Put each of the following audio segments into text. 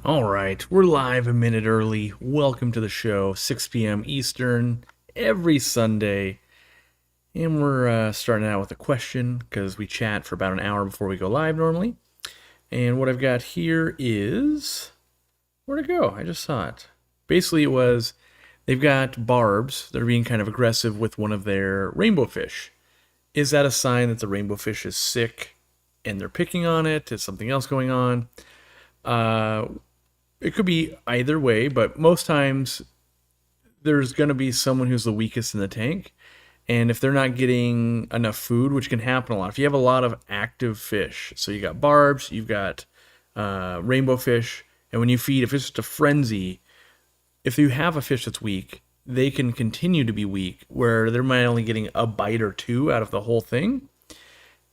All right, we're live a minute early. Welcome to the show, 6 p.m. Eastern, every Sunday. And we're starting out with a question because we chat for about an hour before we go live normally. And what I've got here is. Where'd it go? I just saw it. Basically, it was they've got barbs that are being kind of aggressive with one of their rainbow fish. Is that a sign that the rainbow fish is sick and they're picking on it? Is something else going on? It could be either way, but most times there's going to be someone who's the weakest in the tank. And if they're not getting enough food, which can happen a lot, if you have a lot of active fish, so you got barbs, you've got rainbow fish, and when you feed, if it's just a frenzy, if you have a fish that's weak, they can continue to be weak, where they're only getting a bite or two out of the whole thing.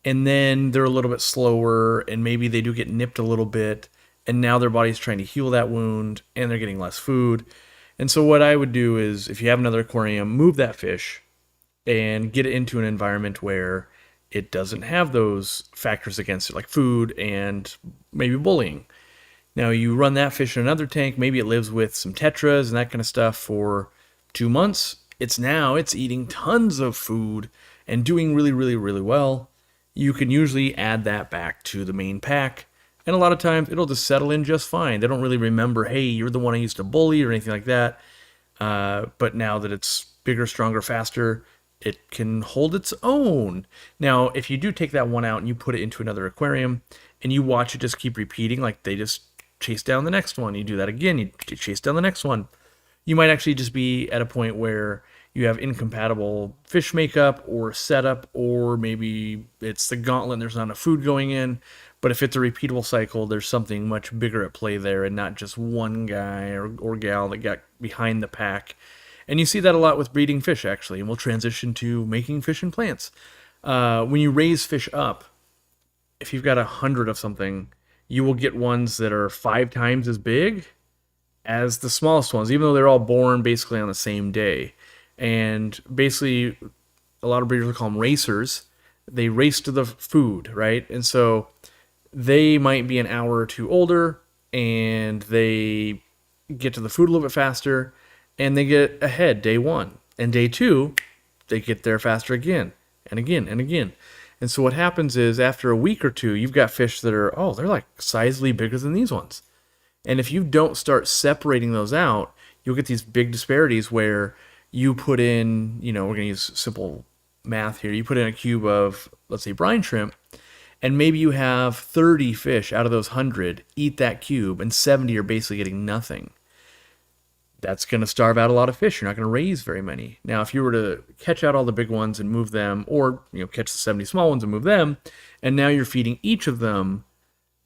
And then they're a little bit slower, and maybe they do get nipped a little bit, and now their body's trying to heal that wound, and they're getting less food. And so what I would do is, if you have another aquarium, move that fish and get it into an environment where it doesn't have those factors against it, like food and maybe bullying. Now you run that fish in another tank, maybe it lives with some tetras and that kind of stuff for 2 months. It's eating tons of food and doing really, really, really well. You can usually add that back to the main pack. And a lot of times it'll just settle in just fine. They don't really remember, hey, you're the one I used to bully or anything like that. But now that it's bigger, stronger, faster, it can hold its own. Now, if you do take that one out and you put it into another aquarium and you watch it just keep repeating, like they just chase down the next one, you do that again, you chase down the next one, you might actually just be at a point where you have incompatible fish makeup or setup, or maybe it's the gauntlet and there's not enough food going in. But if it's a repeatable cycle, there's something much bigger at play there and not just one guy or gal that got behind the pack. And you see that a lot with breeding fish, actually. And we'll transition to making fish and plants. When you raise fish up, if you've got 100 of something, you will get ones that are 5 times as big as the smallest ones, even though they're all born basically on the same day. And basically, a lot of breeders will call them racers. They race to the food, right? And so they might be an hour or two older, and they get to the food a little bit faster, and they get ahead day one. And day two, they get there faster again, and again, and again. And so what happens is, after a week or two, you've got fish that are, they're like sizably bigger than these ones. And if you don't start separating those out, you'll get these big disparities where you put in, we're going to use simple math here. You put in a cube of, let's say, brine shrimp, and maybe you have 30 fish out of those 100 eat that cube, and 70 are basically getting nothing. That's going to starve out a lot of fish. You're not going to raise very many. Now, if you were to catch out all the big ones and move them, or catch the 70 small ones and move them, and now you're feeding each of them,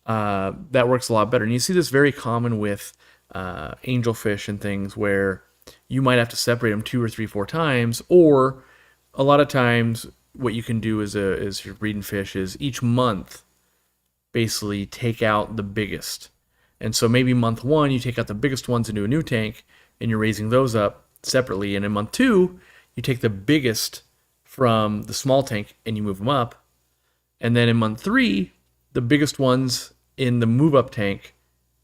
that works a lot better. And you see this very common with angelfish and things, where you might have to separate them 2 or 3, 4 times, or a lot of times what you can do as you're breeding fish is each month basically take out the biggest. And so maybe month 1 you take out the biggest ones into a new tank and you're raising those up separately, and in month 2 you take the biggest from the small tank and you move them up, and then in month 3 the biggest ones in the move up tank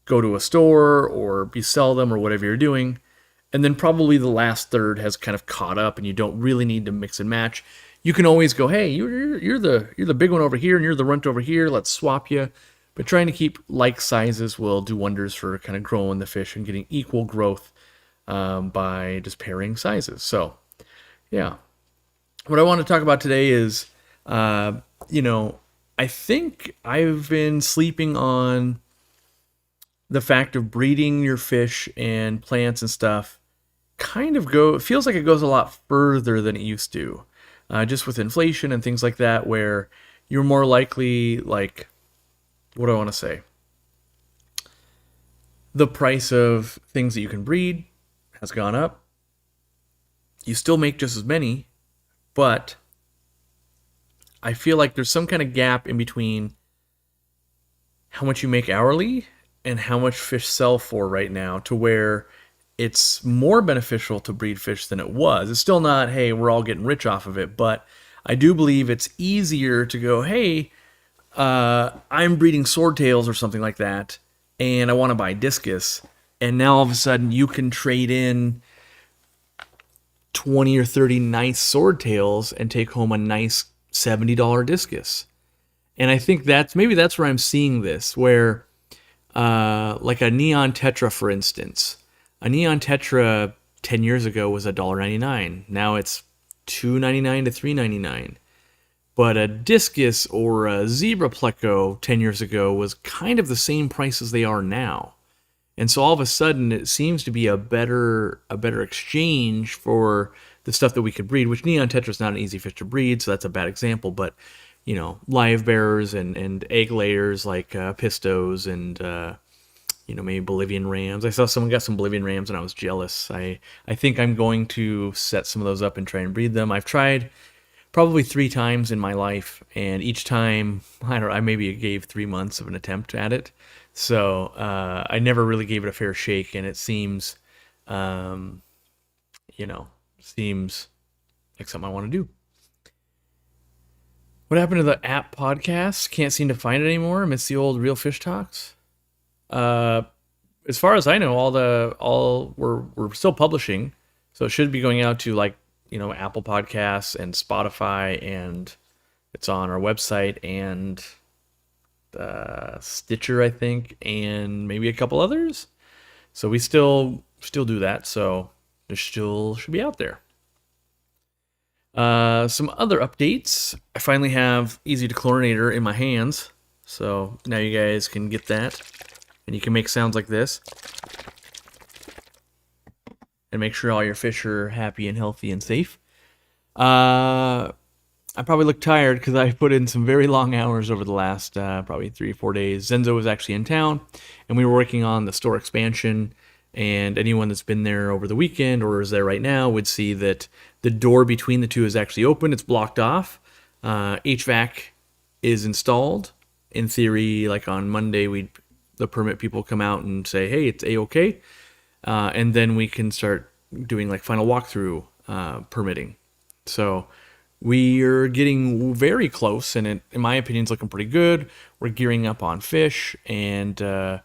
go to a store or you sell them or whatever you're doing. And then probably the last third has kind of caught up and you don't really need to mix and match. You can always go, hey, you're the big one over here and you're the runt over here, let's swap you. But trying to keep like sizes will do wonders for kind of growing the fish and getting equal growth by just pairing sizes. So, yeah. What I want to talk about today is, I think I've been sleeping on the fact of breeding your fish and plants and stuff it feels like it goes a lot further than it used to. Just with inflation and things like that, where you're more likely, like, what do I want to say? The price of things that you can breed has gone up. You still make just as many, but I feel like there's some kind of gap in between how much you make hourly and how much fish sell for right now, to where it's more beneficial to breed fish than it was. It's still not, hey, we're all getting rich off of it, but I do believe it's easier to go, hey, I'm breeding swordtails or something like that, and I want to buy discus, and now all of a sudden you can trade in 20 or 30 nice swordtails and take home a nice $70 discus. And I think that's where I'm seeing this, where like a neon tetra, for instance. A neon tetra 10 years ago was $1.99. Now it's $2.99 to $3.99. But a discus or a zebra pleco 10 years ago was kind of the same price as they are now. And so all of a sudden it seems to be a better exchange for the stuff that we could breed, which neon tetra is not an easy fish to breed, so that's a bad example. But, live bearers and egg layers like pistos and, maybe Bolivian rams. I saw someone got some Bolivian rams and I was jealous. I think I'm going to set some of those up and try and breed them. I've tried probably 3 times in my life, and each time, I maybe gave 3 months of an attempt at it. So I never really gave it a fair shake, and it seems, seems like something I want to do. What happened to the app podcast? Can't seem to find it anymore amidst the old Real Fish Talks. As far as I know, we're still publishing, so it should be going out to Apple Podcasts and Spotify, and it's on our website and Stitcher, I think, and maybe a couple others. So we still do that, so it still should be out there. Some other updates. I finally have Easy Dechlorinator in my hands, so now you guys can get that, and you can make sounds like this. And make sure all your fish are happy and healthy and safe. I probably look tired because I put in some very long hours over the last probably 3 or 4 days. Zenzo was actually in town, and we were working on the store expansion. And anyone that's been there over the weekend or is there right now would see that the door between the two is actually open. It's blocked off. HVAC is installed. In theory, like on Monday, the permit people come out and say, hey, it's A-okay. And then we can start doing final walkthrough permitting. So we're getting very close, and in my opinion, it's looking pretty good. We're gearing up on fish, and I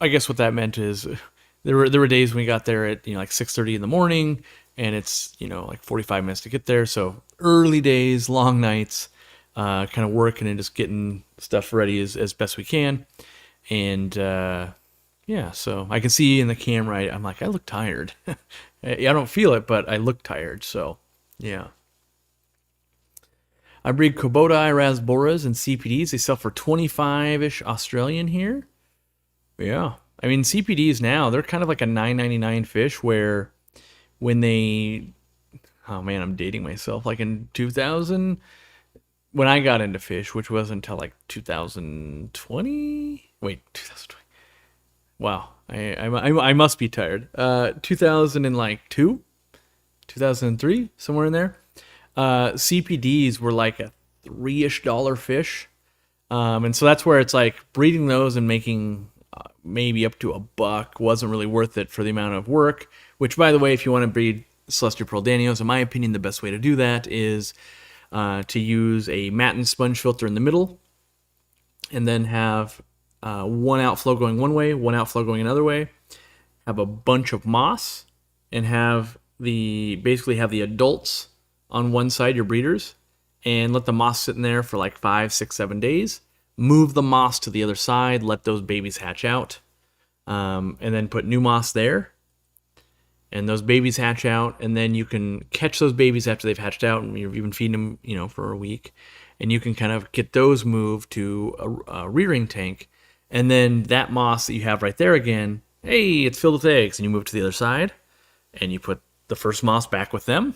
guess what that meant is there were days when we got there at 6:30 in the morning, and it's 45 minutes to get there. So early days, long nights, kind of working and just getting stuff ready as best we can, and. Yeah, so I can see in the camera, I'm like, I look tired. I don't feel it, but I look tired, so yeah. I breed Kubota, Rasboras, and CPDs. They sell for 25-ish Australian here. Yeah, I mean, CPDs now, they're kind of like a $9.99 fish where when oh man, I'm dating myself, like in 2000, when I got into fish, which wasn't until 2020? Wait, 2020. Wow, I must be tired. 2002, 2003, somewhere in there. CPDs were like a $3-ish fish, and so that's where it's breeding those and making maybe up to $1 wasn't really worth it for the amount of work. Which, by the way, if you want to breed Celestial Pearl Danios, in my opinion, the best way to do that is to use a matin sponge filter in the middle, and then have one outflow going one way, one outflow going another way, have a bunch of moss, and basically have the adults on one side, your breeders, and let the moss sit in there for 5, 6, 7 days. Move the moss to the other side, let those babies hatch out, and then put new moss there. And those babies hatch out, and then you can catch those babies after they've hatched out, and you've been feeding them, for a week, and you can kind of get those moved to a rearing tank. And then that moss that you have right there again, hey, it's filled with eggs. And you move to the other side, and you put the first moss back with them.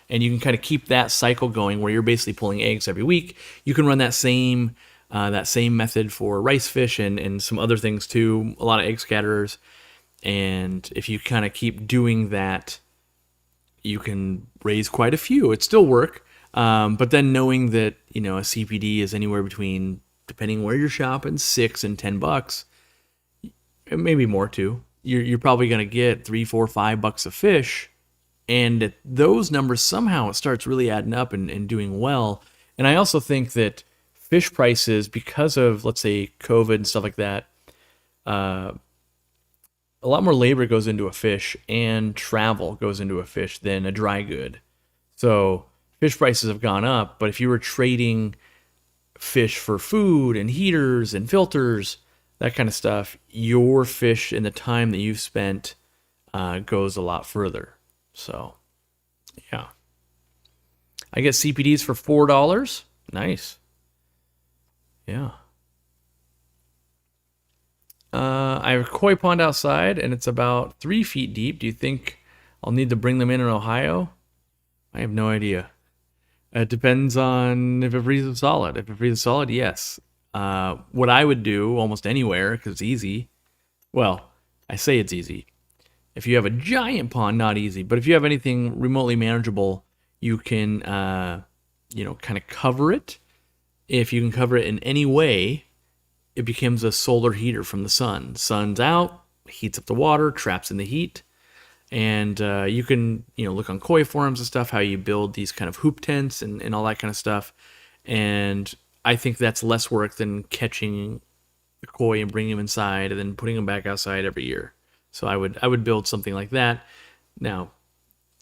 And you can kind of keep that cycle going where you're basically pulling eggs every week. You can run that same method for rice fish and some other things too, a lot of egg scatterers. And if you kind of keep doing that, you can raise quite a few. It's still work. But then knowing that, a CPD is anywhere between, depending where you're shopping, $6 and $10, maybe more too. You're probably going to get $3, $4, $5 a fish, and at those numbers somehow it starts really adding up and doing well. And I also think that fish prices, because of let's say COVID and stuff like that, a lot more labor goes into a fish and travel goes into a fish than a dry good. So fish prices have gone up, but if you were trading fish for food and heaters and filters, that kind of stuff, your fish and the time that you've spent goes a lot further. So, yeah. I get CPDs for $4. Nice. Yeah. I have a koi pond outside, and it's about 3 feet deep. Do you think I'll need to bring them in Ohio? I have no idea. It depends on if it freezes solid. If it freezes solid, yes. What I would do almost anywhere, because it's easy. Well, I say it's easy. If you have a giant pond, not easy. But if you have anything remotely manageable, you can, kind of cover it. If you can cover it in any way, it becomes a solar heater from the sun. Sun's out, heats up the water, traps in the heat. And you can, look on koi forums and stuff, how you build these kind of hoop tents and all that kind of stuff. And I think that's less work than catching the koi and bringing them inside and then putting them back outside every year. So I would build something like that. Now,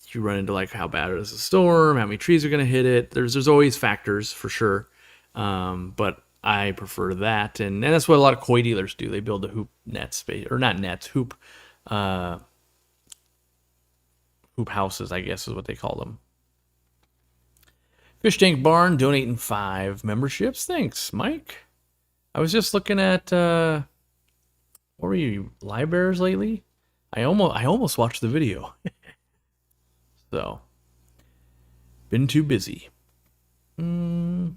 you run into like how bad is the storm, how many trees are going to hit it. There's always factors for sure. But I prefer that, and that's what a lot of koi dealers do. They build the hoop net space, or not nets, hoop houses, I guess is what they call them. Fish Tank Barn donating 5 memberships. Thanks, Mike. I was just looking at what were you, live bears lately? I almost watched the video. So, been too busy. I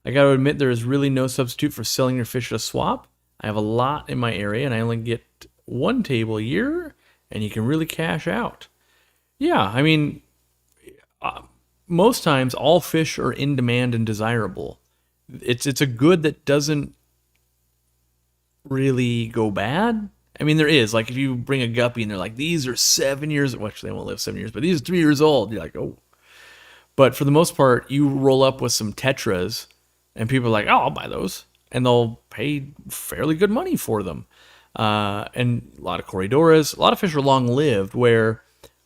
got to admit, there is really no substitute for selling your fish at a swap. I have a lot in my area, and I only get 1 table a year, and you can really cash out. Yeah, I mean, most times all fish are in demand and desirable. It's a good that doesn't really go bad. I mean, there is. Like, if you bring a guppy and they're like, these are 7 years, well, actually, they won't live 7 years, but these are 3 years old. You're like, oh. But for the most part, you roll up with some tetras, and people are like, oh, I'll buy those. And they'll pay fairly good money for them. And a lot of corridoras. A lot of fish are long-lived where,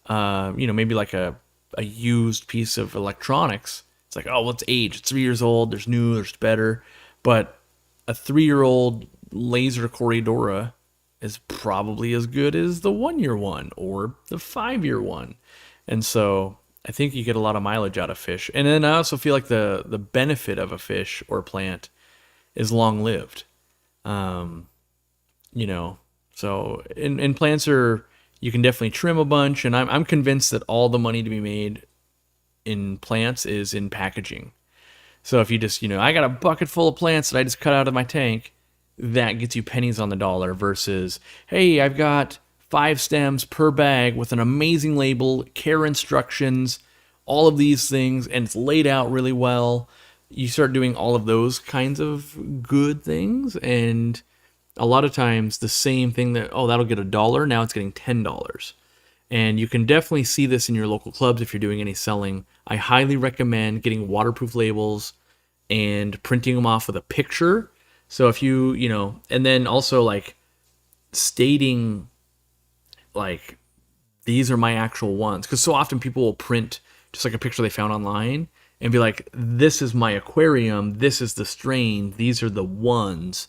maybe like a used piece of electronics. It's like, oh, well, it's aged. It's 3 years old. There's new, there's better. But a 3-year-old laser corridora is probably as good as the 1-year one or the 5-year one. And so I think you get a lot of mileage out of fish. And then I also feel like the benefit of a fish or plant is long-lived. So in plants you can definitely trim a bunch, and I'm convinced that all the money to be made in plants is in packaging. So if you just, I got a bucket full of plants that I just cut out of my tank, that gets you pennies on the dollar versus, hey, I've got 5 stems per bag with an amazing label, care instructions, all of these things, and it's laid out really well. You start doing all of those kinds of good things, and a lot of times the same thing that'll get $1, now it's getting $10. And you can definitely see this in your local clubs if you're doing any selling. I highly recommend getting waterproof labels and printing them off with a picture. So if you, and then also like stating like, these are my actual ones. Because so often people will print just like a picture they found online and be like, this is my aquarium, this is the strain, these are the ones.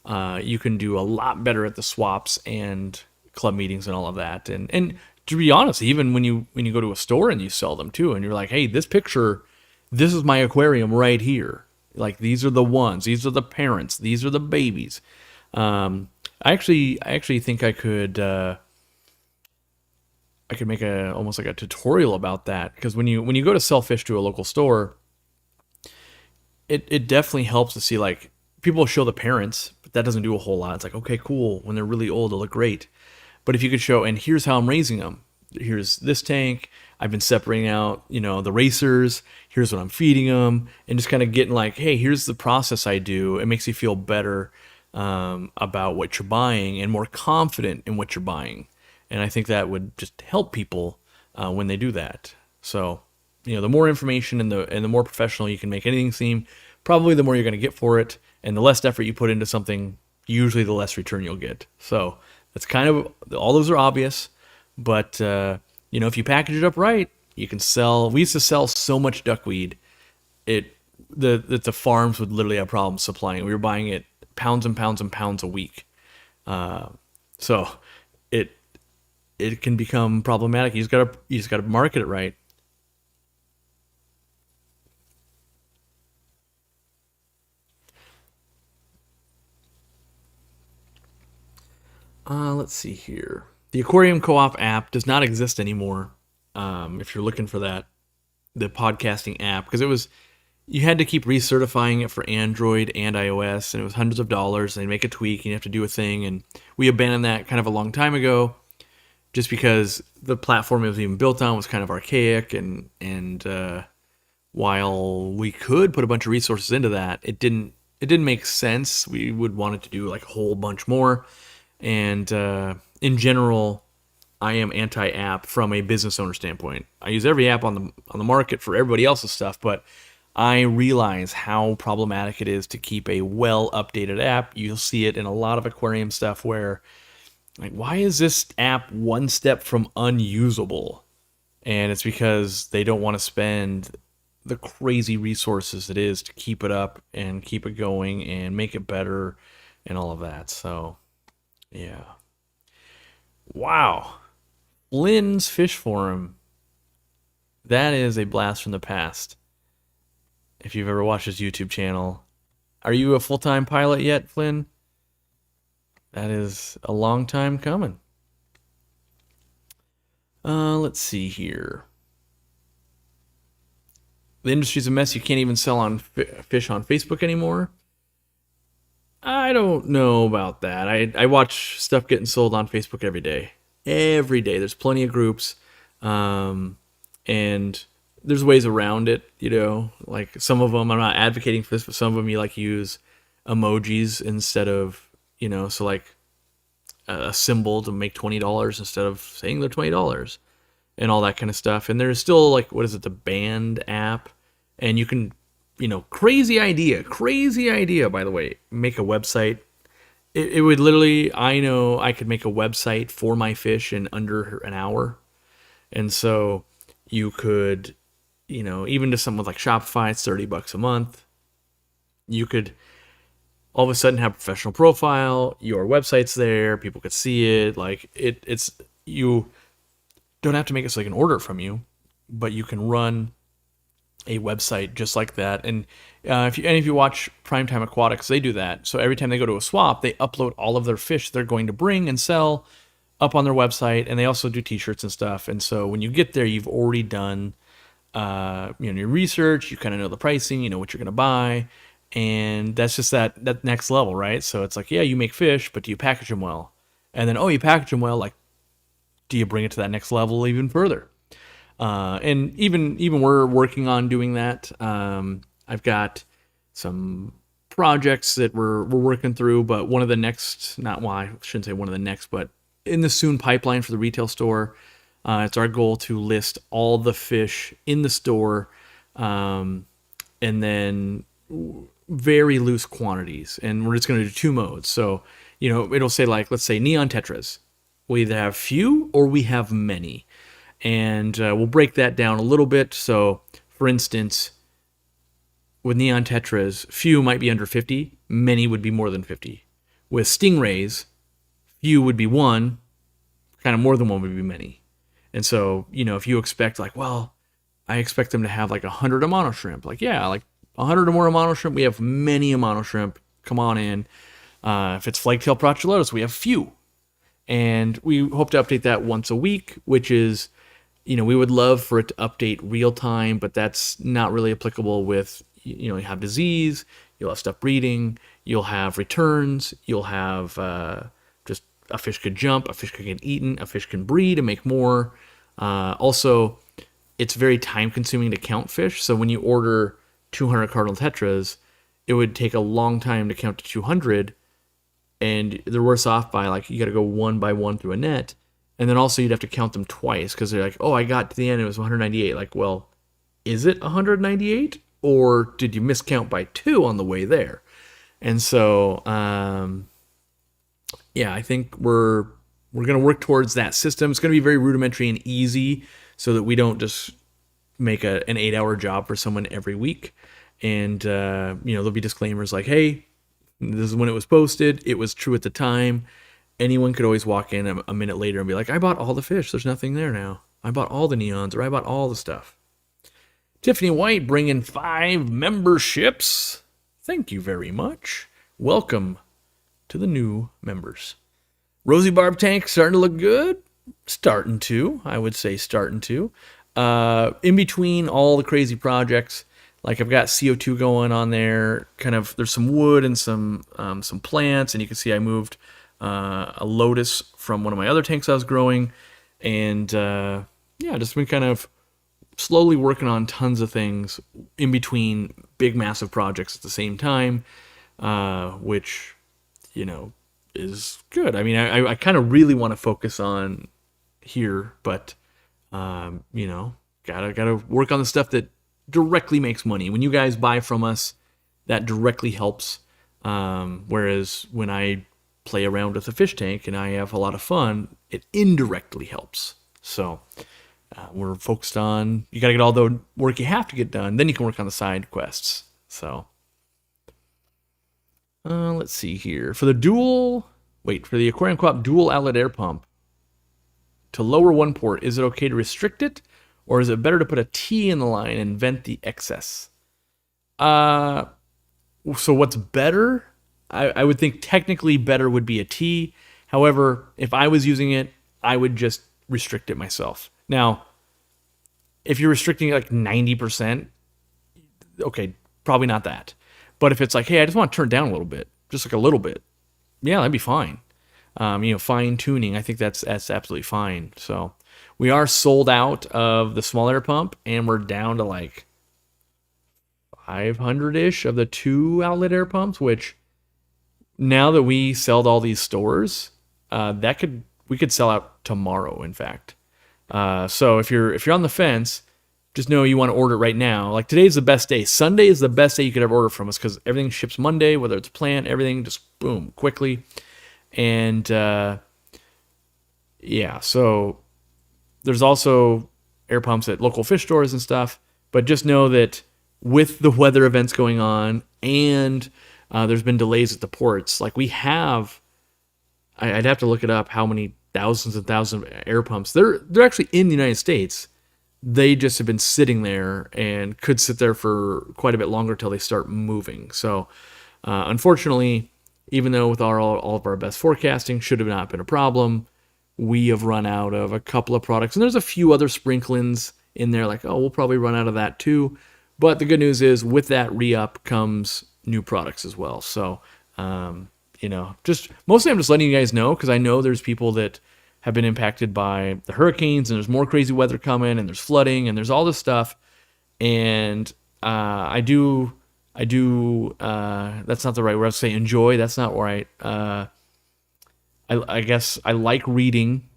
You can do a lot better at the swaps and club meetings and all of that. And to be honest, even when you go to a store and you sell them too, and you're like, hey, this picture, this is my aquarium right here. Like, these are the ones, these are the parents, these are the babies. I actually think I could make almost like a tutorial about that, because when you go to sell fish to a local store, it definitely helps to see, like, people show the parents, but that doesn't do a whole lot. It's like, okay, cool. When they're really old, they'll look great. But if you could show, and here's how I'm raising them. Here's this tank. I've been separating out, the racers. Here's what I'm feeding them. And just kind of getting like, hey, here's the process I do. It makes you feel better about what you're buying and more confident in what you're buying. And I think that would just help people when they do that. So, the more information and the more professional you can make anything seem, probably the more you're going to get for it. And the less effort you put into something, usually the less return you'll get. So that's kind of, all those are obvious, but if you package it up right, you can sell. We used to sell so much duckweed, it the farms would literally have problems supplying it. We were buying it pounds and pounds and pounds a week. So it it can become problematic. You just gotta market it right. Let's see here. The Aquarium Co-op app does not exist anymore. If you're looking for that, the podcasting app, because it was, you had to keep recertifying it for Android and iOS, and it was hundreds of dollars. And they'd make a tweak, and you have to do a thing, and we abandoned that kind of a long time ago, just because the platform it was even built on was kind of archaic, and while we could put a bunch of resources into that, it didn't make sense. We would want it to do like a whole bunch more, and in general, I am anti-app from a business owner standpoint. I use every app on the market for everybody else's stuff, but I realize how problematic it is to keep a well-updated app. You'll see it in a lot of aquarium stuff where, like, why is this app one step from unusable? And it's because they don't want to spend the crazy resources it is to keep it up and keep it going and make it better and all of that. So, yeah. Wow. Lynn's Fish Forum. That is a blast from the past. If you've ever watched his YouTube channel. Are you a full-time pilot yet, Flynn? That is a long time coming. Let's see here. The industry's a mess. You can't even sell on fish on Facebook anymore. I don't know about that. I watch stuff getting sold on Facebook every day. Every day. There's plenty of groups. And there's ways around it, like some of them, I'm not advocating for this, but some of them you like use emojis instead of, so like a symbol to make $20 instead of saying they're $20 and all that kind of stuff. And there's still like, what is it? The Band app. And you can, crazy idea, by the way, make a website. It would literally, I know I could make a website for my fish in under an hour. And so you could, even to someone like Shopify, it's $30 a month. You could all of a sudden have a professional profile, your website's there, people could see it. Like it's you don't have to make it so they can order it from you, but you can run a website just like that. And if you watch Primetime Aquatics, they do that. So every time they go to a swap, they upload all of their fish they're going to bring and sell up on their website, and they also do t-shirts and stuff. And so when you get there, you've already done your research, you kind of know the pricing, you know what you're going to buy, and that's just that next level, right? So it's like, yeah, you make fish, but do you package them well? And then, you package them well, like, do you bring it to that next level even further? And even we're working on doing that. I've got some projects that we're working through, but one of the next, I shouldn't say one of the next, but in the soon pipeline for the retail store, it's our goal to list all the fish in the store, and then very loose quantities. And we're just going to do two modes. So, it'll say, like, let's say neon tetras. We either have few or we have many. And we'll break that down a little bit. So, for instance, with neon tetras, few might be under 50, many would be more than 50. With stingrays, few would be one, kind of more than one would be many. And so, if you expect, like, well, I expect them to have like 100 Amano shrimp. Like, yeah, like 100 or more Amano shrimp. We have many Amano shrimp. Come on in. If it's flagtail Prochulotus, we have few. And we hope to update that once a week, which is, we would love for it to update real time, but that's not really applicable with, you have disease, you'll have stuff breeding, you'll have returns, you'll have just a fish could jump, a fish could get eaten, a fish can breed and make more. Also, it's very time consuming to count fish. So when you order 200 cardinal tetras, it would take a long time to count to 200, and they're worse off by, like, you got to go one by one through a net. And then also you'd have to count them twice because they're like, I got to the end, it was 198. Like, well, is it 198? Or did you miscount by 2 on the way there? And so, yeah, I think we're going to work towards that system. It's going to be very rudimentary and easy, so that we don't just make an 8-hour job for someone every week. And there'll be disclaimers like, hey, this is when it was posted. It was true at the time. Anyone could always walk in a minute later and be like, I bought all the fish. There's nothing there now. I bought all the neons, or I bought all the stuff. Tiffany White bringing 5 memberships. Thank you very much. Welcome to the new members. Rosie Barb Tank starting to look good. Starting to, I would say starting to. In between all the crazy projects, like I've got CO2 going on there. Kind of, there's some wood and some plants, and you can see I moved a lotus from one of my other tanks I was growing, and just been kind of slowly working on tons of things in between big massive projects at the same time, which is good. I mean, I kind of really want to focus on here, but gotta work on the stuff that directly makes money. When you guys buy from us, that directly helps. Whereas when I play around with a fish tank and I have a lot of fun, it indirectly helps. So we're focused on, you gotta get all the work you have to get done, then you can work on the side quests. So let's see here. For the Aquariumcoop dual outlet air pump, to lower one port, is it okay to restrict it, or is it better to put a T in the line and vent the excess? So what's better? I would think technically better would be a T. However, if I was using it, I would just restrict it myself. Now, if you're restricting it like 90%, okay, probably not that. But if it's like, hey, I just want to turn it down a little bit, just like a little bit, yeah, that'd be fine. Fine tuning, I think that's absolutely fine. So we are sold out of the small air pump, and we're down to like 500-ish of the 2 outlet air pumps, which now that we sell to all these stores, we could sell out tomorrow, in fact. So if you're on the fence, just know you want to order it right now. Like, today's the best day. Sunday is the best day you could ever order from us, because everything ships Monday, whether it's plant, everything just boom, quickly. And so there's also air pumps at local fish stores and stuff. But just know that with the weather events going on, and there's been delays at the ports, like we have, I'd have to look it up how many thousands and thousands of air pumps. They're actually in the United States. They just have been sitting there and could sit there for quite a bit longer till they start moving. So unfortunately, even though with all of our best forecasting should have not been a problem, we have run out of a couple of products. And there's a few other sprinklings in there, like, oh, we'll probably run out of that too. But the good news is with that re-up comes new products as well. So, just mostly I'm just letting you guys know, because I know there's people that have been impacted by the hurricanes, and there's more crazy weather coming, and there's flooding, and there's all this stuff. And I do, that's not the right word. I was say enjoy. That's not right. I guess I like reading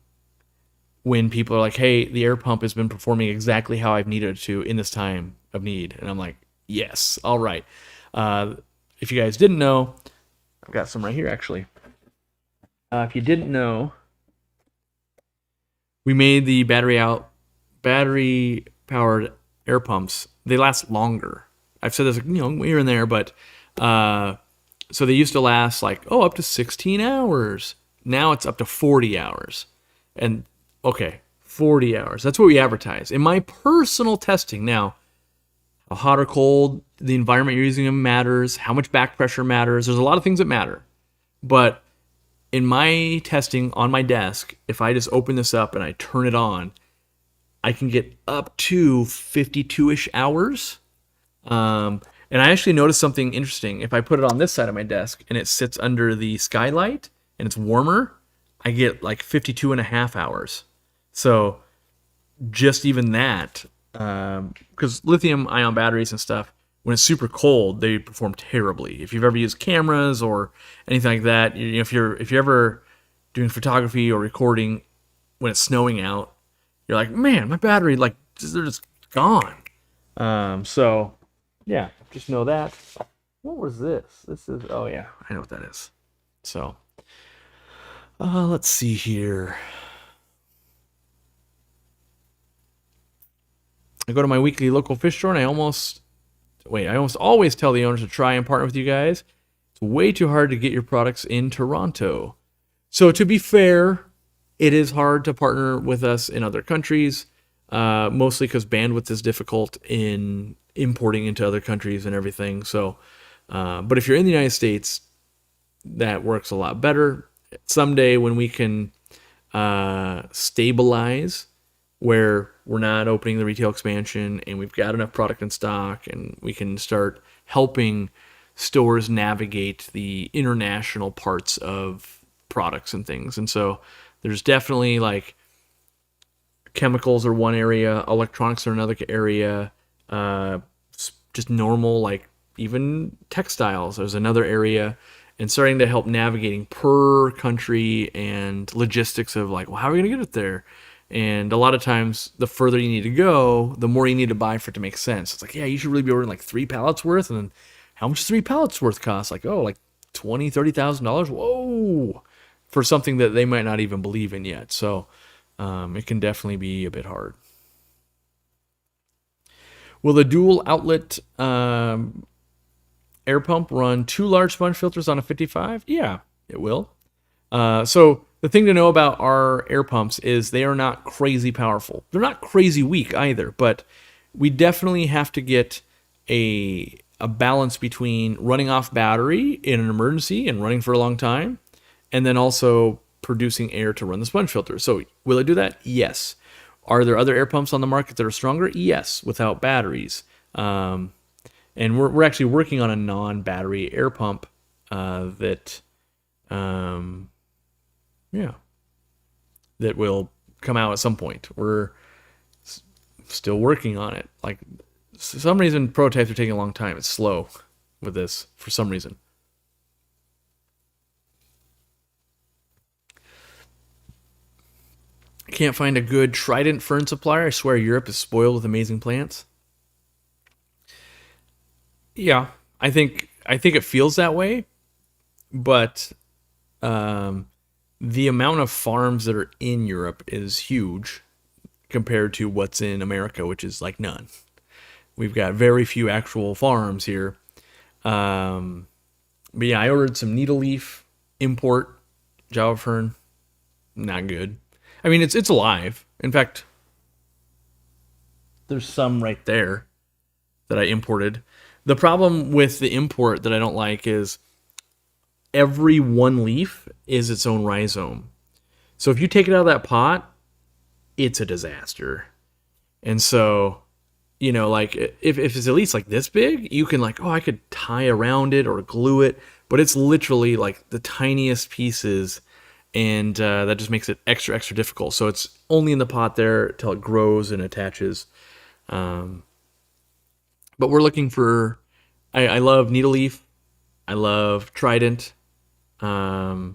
when people are like, hey, the air pump has been performing exactly how I've needed it to in this time of need. And I'm like, yes, all right. If you guys didn't know, I've got some right here, actually. If you didn't know, we made the battery-powered air pumps. They last longer. I've said this, here and there, but so they used to last up to 16 hours. Now it's up to 40 hours. And okay, 40 hours. That's what we advertise. In my personal testing, now, how hot or cold the environment you're using them matters, how much back pressure matters. There's a lot of things that matter. But in my testing on my desk, if I just open this up and I turn it on, I can get up to 52-ish hours. And I actually noticed something interesting. If I put it on this side of my desk and it sits under the skylight and it's warmer, I get like 52 and a half hours. So just even that, because lithium ion batteries and stuff, when it's super cold, they perform terribly. If you've ever used cameras or anything like that, if you're ever doing photography or recording when it's snowing out, you're like, man, my battery, they're just gone. So yeah, just know that. What was this? This is, oh yeah, I know what that is. So Let's see here. I go to my weekly local fish store and I almost always tell the owners to try and partner with you guys. It's way too hard to get your products in Toronto. So to be fair, it is hard to partner with us in other countries, mostly because bandwidth is difficult in importing into other countries and everything. So, but if you're in the United States, that works a lot better. Someday when we can stabilize where we're not opening the retail expansion and we've got enough product in stock and we can start helping stores navigate the international parts of products and things. And so there's definitely like chemicals are one area, electronics are another area, just normal, like even textiles, there's another area, and starting to help navigating per country and logistics of like, well, how are we going to get it there? And a lot of times, the further you need to go, the more you need to buy for it to make sense. It's like, yeah, you should really be ordering like 3 pallets worth. And then how much 3 pallets worth cost? Like, oh, like $20,000, $30,000. Whoa. For something that they might not even believe in yet. So it can definitely be a bit hard. Will the dual outlet air pump run 2 large sponge filters on a 55? Yeah, it will. So the thing to know about our air pumps is they are not crazy powerful. They're not crazy weak either, but we definitely have to get a balance between running off battery in an emergency and running for a long time, and then also producing air to run the sponge filter. So will it do that? Yes. Are there other air pumps on the market that are stronger? Yes, without batteries. And we're actually working on a non-battery air pump that will come out at some point. We're still working on it. Like, for some reason, prototypes are taking a long time. It's slow with this for some reason. Can't find a good Trident fern supplier. I swear Europe is spoiled with amazing plants. Yeah, I think it feels that way, but the amount of farms that are in Europe is huge compared to what's in America, which is like none. We've got very few actual farms here. But yeah, I ordered some needle leaf import Java fern. Not good. I mean, it's alive. In fact, there's some right there that I imported. The problem with the import that I don't like is every one leaf is its own rhizome. So if you take it out of that pot, it's a disaster. And so, like if it's at least like this big, you can like, oh, I could tie around it or glue it, but it's literally like the tiniest pieces, and that just makes it extra, extra difficult. So it's only in the pot there till it grows and attaches. But we're looking for, I love needle leaf. I love Trident. Those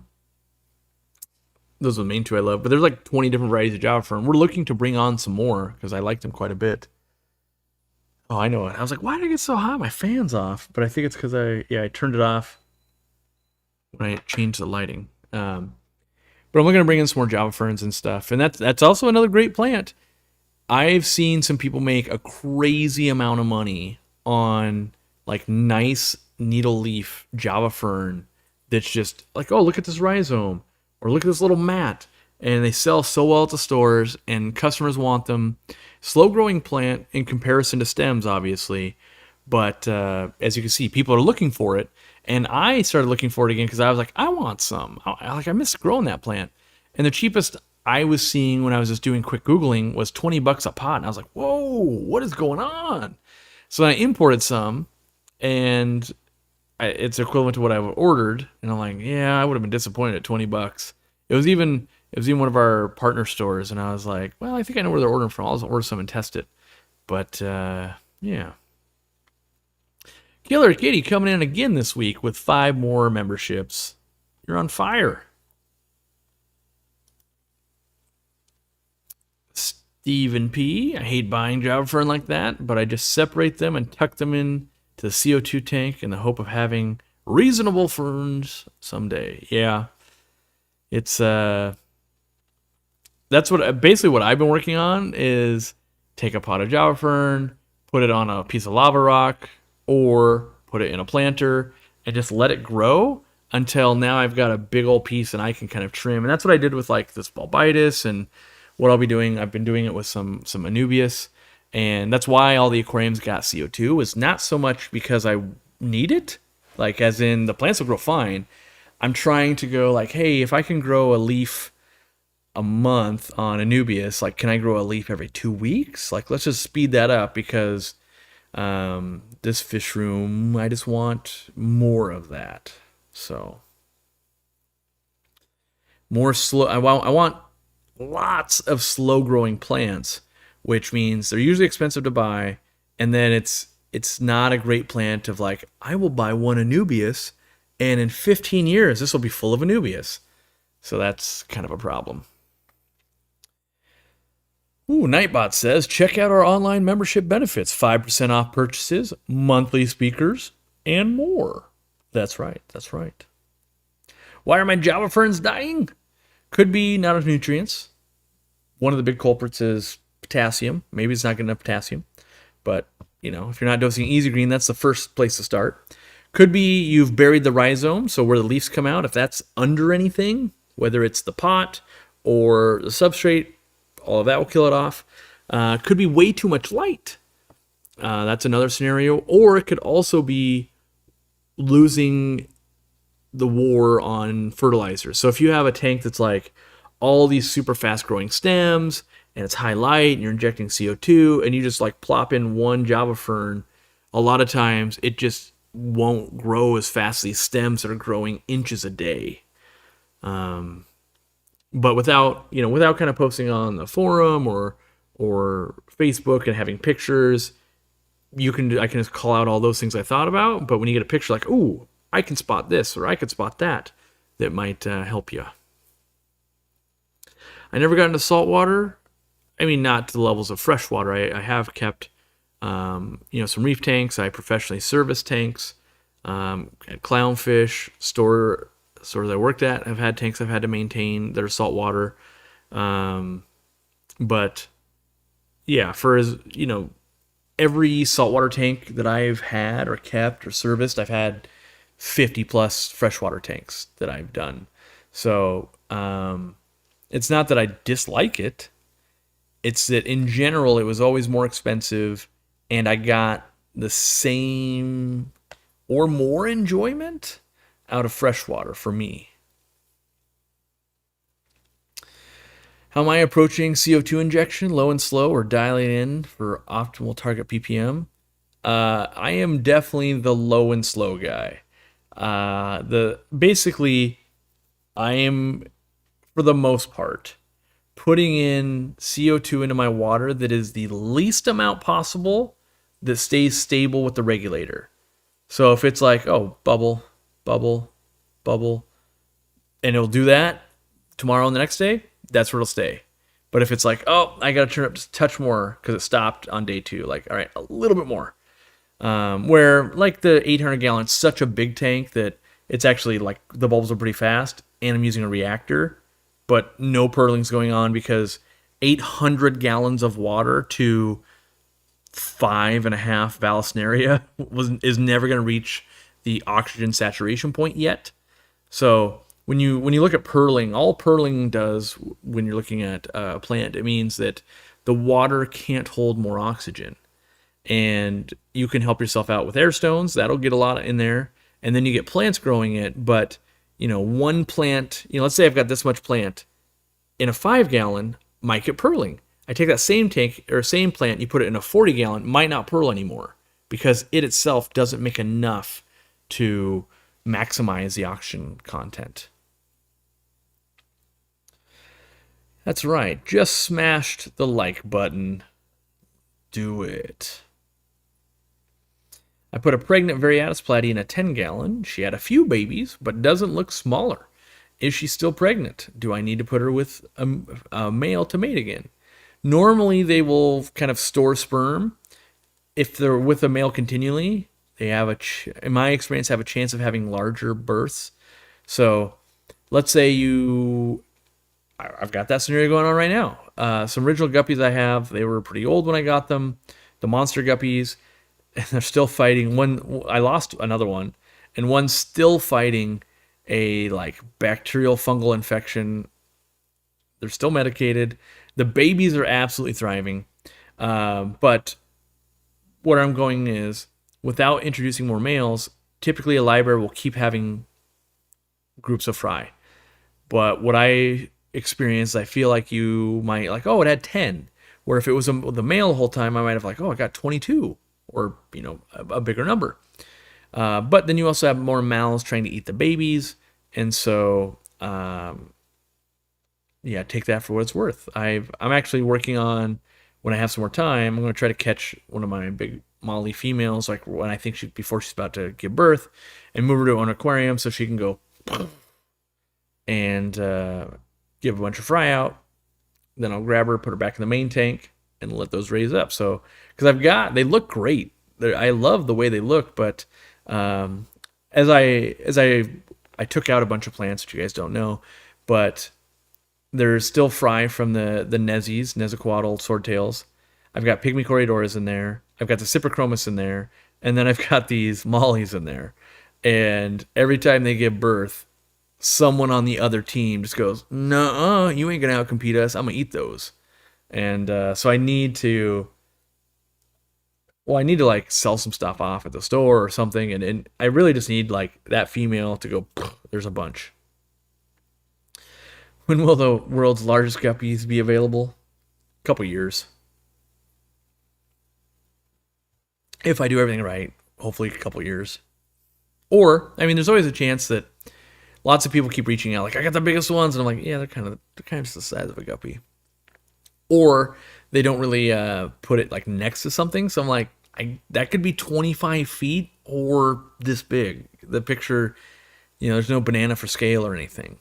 are the main two I love. But there's like 20 different varieties of Java fern. We're looking to bring on some more because I like them quite a bit. Oh, I know it. I was like, why did it get so hot? My fan's off. But I think it's because I turned it off when I changed the lighting. But I'm going to bring in some more Java ferns and stuff. And that's also another great plant. I've seen some people make a crazy amount of money on like nice needle leaf Java fern that's just like, oh, look at this rhizome, or look at this little mat. And they sell so well at the stores, and customers want them. Slow growing plant in comparison to stems, obviously. But as you can see, people are looking for it. And I started looking for it again because I was like, I want some. I miss growing that plant. And the cheapest I was seeing when I was just doing quick Googling was $20 a pot. And I was like, whoa, what is going on? So I imported some, and it's equivalent to what I ordered. And I'm like, yeah, I would have been disappointed at $20. It was even one of our partner stores, and I was like, well, I think I know where they're ordering from. I'll just order some and test it. But yeah. Killer Kitty coming in again this week with 5 more memberships. You're on fire. Stephen P. I hate buying Java fern like that, but I just separate them and tuck them in to the CO2 tank in the hope of having reasonable ferns someday. Yeah. It's that's what basically what I've been working on is take a pot of Java fern, put it on a piece of lava rock, or put it in a planter and just let it grow until now I've got a big old piece and I can kind of trim. And that's what I did with like this bulbitis and what I'll be doing. I've been doing it with some anubias, and that's why all the aquariums got CO2 is not so much because I need it, like as in the plants will grow fine. I'm trying to go like, hey, if I can grow a leaf a month on Anubias, like can I grow a leaf every 2 weeks? Like let's just speed that up because this fish room, I just want more of that. So more slow. I want lots of slow growing plants, which means they're usually expensive to buy, and then it's not a great plant of like I will buy one Anubias, and in 15 years this will be full of Anubias. So that's kind of a problem. Ooh, Nightbot says, check out our online membership benefits, 5% off purchases, monthly speakers, and more. That's right, that's right. Why are my Java ferns dying? Could be not enough nutrients. One of the big culprits is potassium. Maybe it's not getting enough potassium. But, if you're not dosing Easy Green, that's the first place to start. Could be you've buried the rhizome, so where the leaves come out, if that's under anything, whether it's the pot or the substrate, all of that will kill it off. Could be way too much light. That's another scenario. Or it could also be losing the war on fertilizer. So if you have a tank that's like all these super fast growing stems and it's high light and you're injecting CO2 and you just like plop in one Java fern, a lot of times it just won't grow as fast as these stems that are growing inches a day. But without kind of posting on the forum or Facebook and having pictures, I can just call out all those things I thought about. But when you get a picture like, ooh, I can spot this or I could spot that might help you. I never got into saltwater. I mean, not to the levels of freshwater. I have kept, some reef tanks. I professionally serviced tanks, had clownfish, stores I worked at. I've had tanks I've had to maintain that are saltwater. But yeah, every saltwater tank that I've had or kept or serviced, I've had 50 plus freshwater tanks that I've done. So it's not that I dislike it. It's that in general, it was always more expensive and I got the same or more enjoyment out of freshwater for me. How am I approaching CO2 injection? Low and slow or dialing in for optimal target ppm? I am definitely the low and slow guy. Basically, I am, for the most part, putting in CO2 into my water that is the least amount possible that stays stable with the regulator. So if it's like, oh, bubble, bubble, bubble, and it'll do that tomorrow and the next day, that's where it'll stay. But if it's like, oh, I got to turn it up just a touch more because it stopped on day 2, like, all right, a little bit more. Where like the 800 gallons, such a big tank that it's actually like the bulbs are pretty fast and I'm using a reactor, but no purling's going on because 800 gallons of water to 5.5 Vallisneria is never going to reach the oxygen saturation point yet. So when you look at purling, all purling does when you're looking at a plant, it means that the water can't hold more oxygen. And you can help yourself out with air stones. That'll get a lot in there. And then you get plants growing it. But, one plant, let's say I've got this much plant. In a 5-gallon, might get purling. I take that same tank or same plant, you put it in a 40-gallon, might not purl anymore because it itself doesn't make enough to maximize the oxygen content. That's right. Just smashed the like button. Do it. I put a pregnant Variatus platy in a 10-gallon. She had a few babies, but doesn't look smaller. Is she still pregnant? Do I need to put her with a male to mate again? Normally, they will kind of store sperm. If they're with a male continually, they have in my experience, have a chance of having larger births. So let's say I've got that scenario going on right now. Some original guppies I have, they were pretty old when I got them, the monster guppies, and they're still fighting. One, I lost another one, and one's still fighting a like bacterial fungal infection. They're still medicated. The babies are absolutely thriving. But what I'm going is, without introducing more males, typically a library will keep having groups of fry. But what I experienced, I feel like you might like, oh, it had 10. Where if it was the male the whole time, I might have like, oh, I got 22, or a bigger number. But then you also have more males trying to eat the babies, and so yeah, take that for what it's worth. I'm actually working on, when I have some more time, I'm going to try to catch one of my big Molly females, like when I think before she's about to give birth, and move her to an aquarium so she can go and give a bunch of fry out. Then I'll grab her, put her back in the main tank, and let those raise up. So, because they look great. I love the way they look, but as I took out a bunch of plants, which you guys don't know, but there's still fry from the Nezzies, Nezaquatl swordtails. I've got pygmy coriodoras in there. I've got the cyprichromis in there, and then I've got these mollies in there. And every time they give birth, someone on the other team just goes, "No, you ain't gonna outcompete us. I'm gonna eat those." And so I need to like sell some stuff off at the store or something, and I really just need like that female to go, "There's a bunch." When will the world's largest guppies be available? A couple years. If I do everything right, hopefully a couple years. Or, I mean, there's always a chance that lots of people keep reaching out, like, I got the biggest ones, and I'm like, yeah, they're kind of just the size of a guppy. Or they don't really put it like next to something, so I'm like, that could be 25 feet or this big. The picture, there's no banana for scale or anything.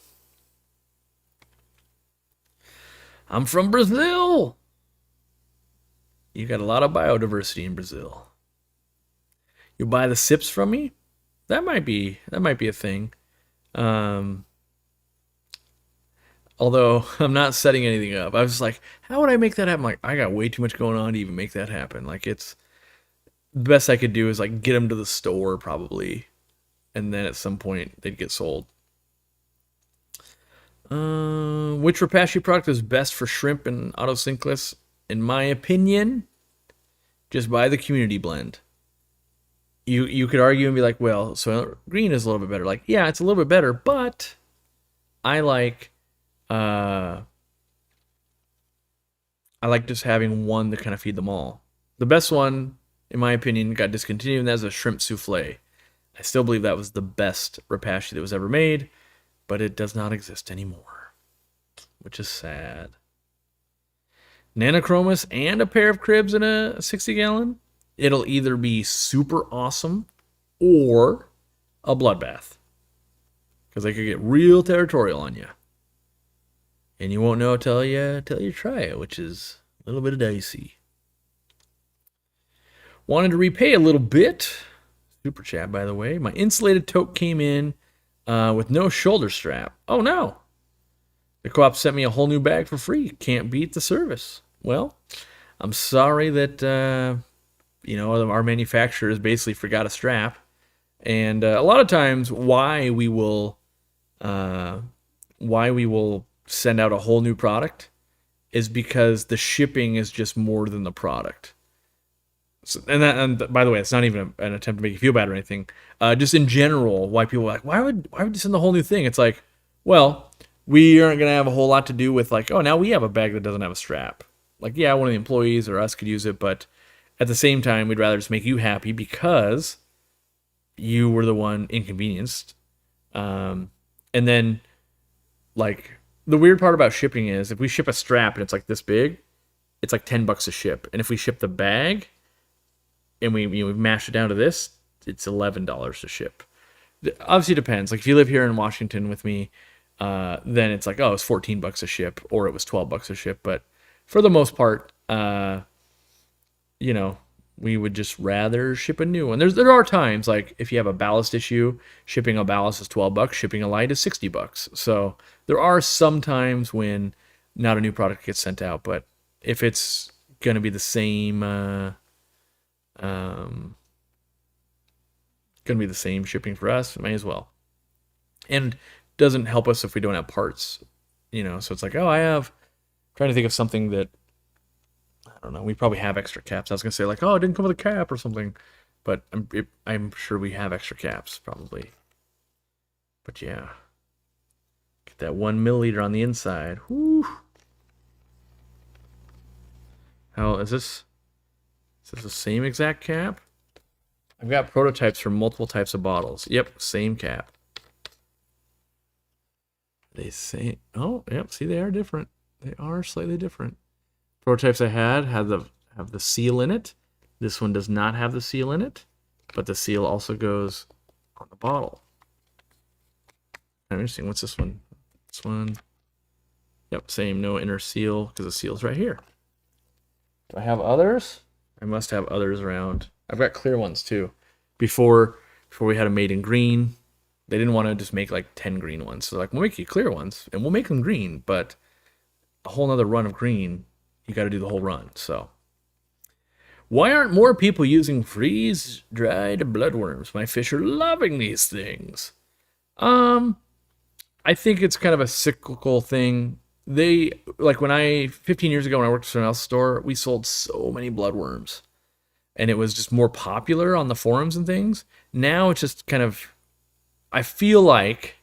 I'm from Brazil. You got a lot of biodiversity in Brazil. You buy the sips from me? That might be a thing. Although I'm not setting anything up. I was just like, how would I make that happen? Like, I got way too much going on to even make that happen. Like, it's the best I could do is like get them to the store probably, and then at some point they'd get sold. Which Repashy product is best for shrimp and autosynclus? In my opinion, just buy the community blend. You could argue and be like, well, so green is a little bit better. Like, yeah, it's a little bit better, but I like just having one to kind of feed them all. The best one, in my opinion, got discontinued, and that's a shrimp souffle. I still believe that was the best Repashy that was ever made, but it does not exist anymore, which is sad. Nanochromis and a pair of cribs in a 60-gallon? It'll either be super awesome or a bloodbath, because they could get real territorial on you. And you won't know till you try it, which is a little bit of dicey. Wanted to repay a little bit. Super chat, by the way. My insulated tote came in with no shoulder strap. Oh, no. The co-op sent me a whole new bag for free. Can't beat the service. Well, I'm sorry that, our manufacturers basically forgot a strap. And a lot of times why we will send out a whole new product is because the shipping is just more than the product. So, and by the way, it's not even an attempt to make you feel bad or anything. Just in general, why people are like, why would you send the whole new thing? It's like, well, we aren't going to have a whole lot to do with like, oh, now we have a bag that doesn't have a strap. Like, yeah, one of the employees or us could use it, but at the same time, we'd rather just make you happy because you were the one inconvenienced. And then, like, the weird part about shipping is if we ship a strap and it's like this big, it's like $10 to ship. And if we ship the bag and we mash it down to this, it's $11 to ship. Obviously, it depends. Like, if you live here in Washington with me, then it's like, oh, it's $14 a ship, or it was $12 a ship. But for the most part, We would just rather ship a new one. There are times like if you have a ballast issue, shipping a ballast is $12, shipping a light is $60. So there are some times when not a new product gets sent out, but if it's gonna be the same, gonna be the same shipping for us, it may as well. And doesn't help us if we don't have parts, So it's like, oh, trying to think of something that I don't know. We probably have extra caps. I was gonna say like, oh, it didn't come with a cap or something, but I'm sure we have extra caps probably. But yeah, get that 1 milliliter on the inside. Whoo! How is this? Is this the same exact cap? I've got prototypes for multiple types of bottles. Yep, same cap. They say, oh, yep. See, they are different. They are slightly different. Prototypes I had have the seal in it. This one does not have the seal in it, but the seal also goes on the bottle. Interesting. What's this one? This one. Yep, same. No inner seal because the seal's right here. Do I have others? I must have others around. I've got clear ones too. Before we had them made in green, they didn't want to just make like 10 green ones. So like, we'll make you clear ones and we'll make them green, but a whole nother run of green, you got to do the whole run. So why aren't more people using freeze-dried bloodworms? My fish are loving these things. I think it's kind of a cyclical thing. Like 15 years ago when I worked at someone else's store, we sold so many bloodworms. And it was just more popular on the forums and things. Now it's just kind of, I feel like,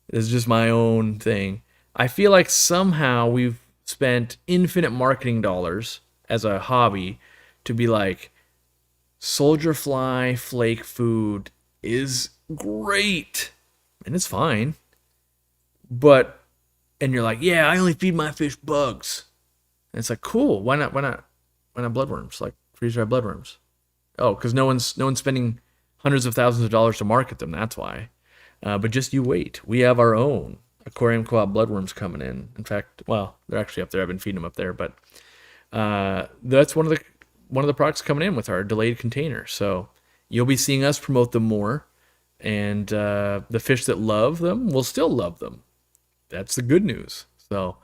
this is just my own thing, I feel like somehow we've spent infinite marketing dollars as a hobby to be like, soldier fly flake food is great. And it's fine. And you're like, yeah, I only feed my fish bugs. And it's like, cool. Why not bloodworms? Like freeze-dried bloodworms. Oh, because no one's spending hundreds of thousands of dollars to market them. That's why. But just you wait. We have our own Aquariumcoop bloodworms coming in. In fact, well, they're actually up there. I've been feeding them up there. But that's one of the products coming in with our delayed container. So you'll be seeing us promote them more. And the fish that love them will still love them. That's the good news. So,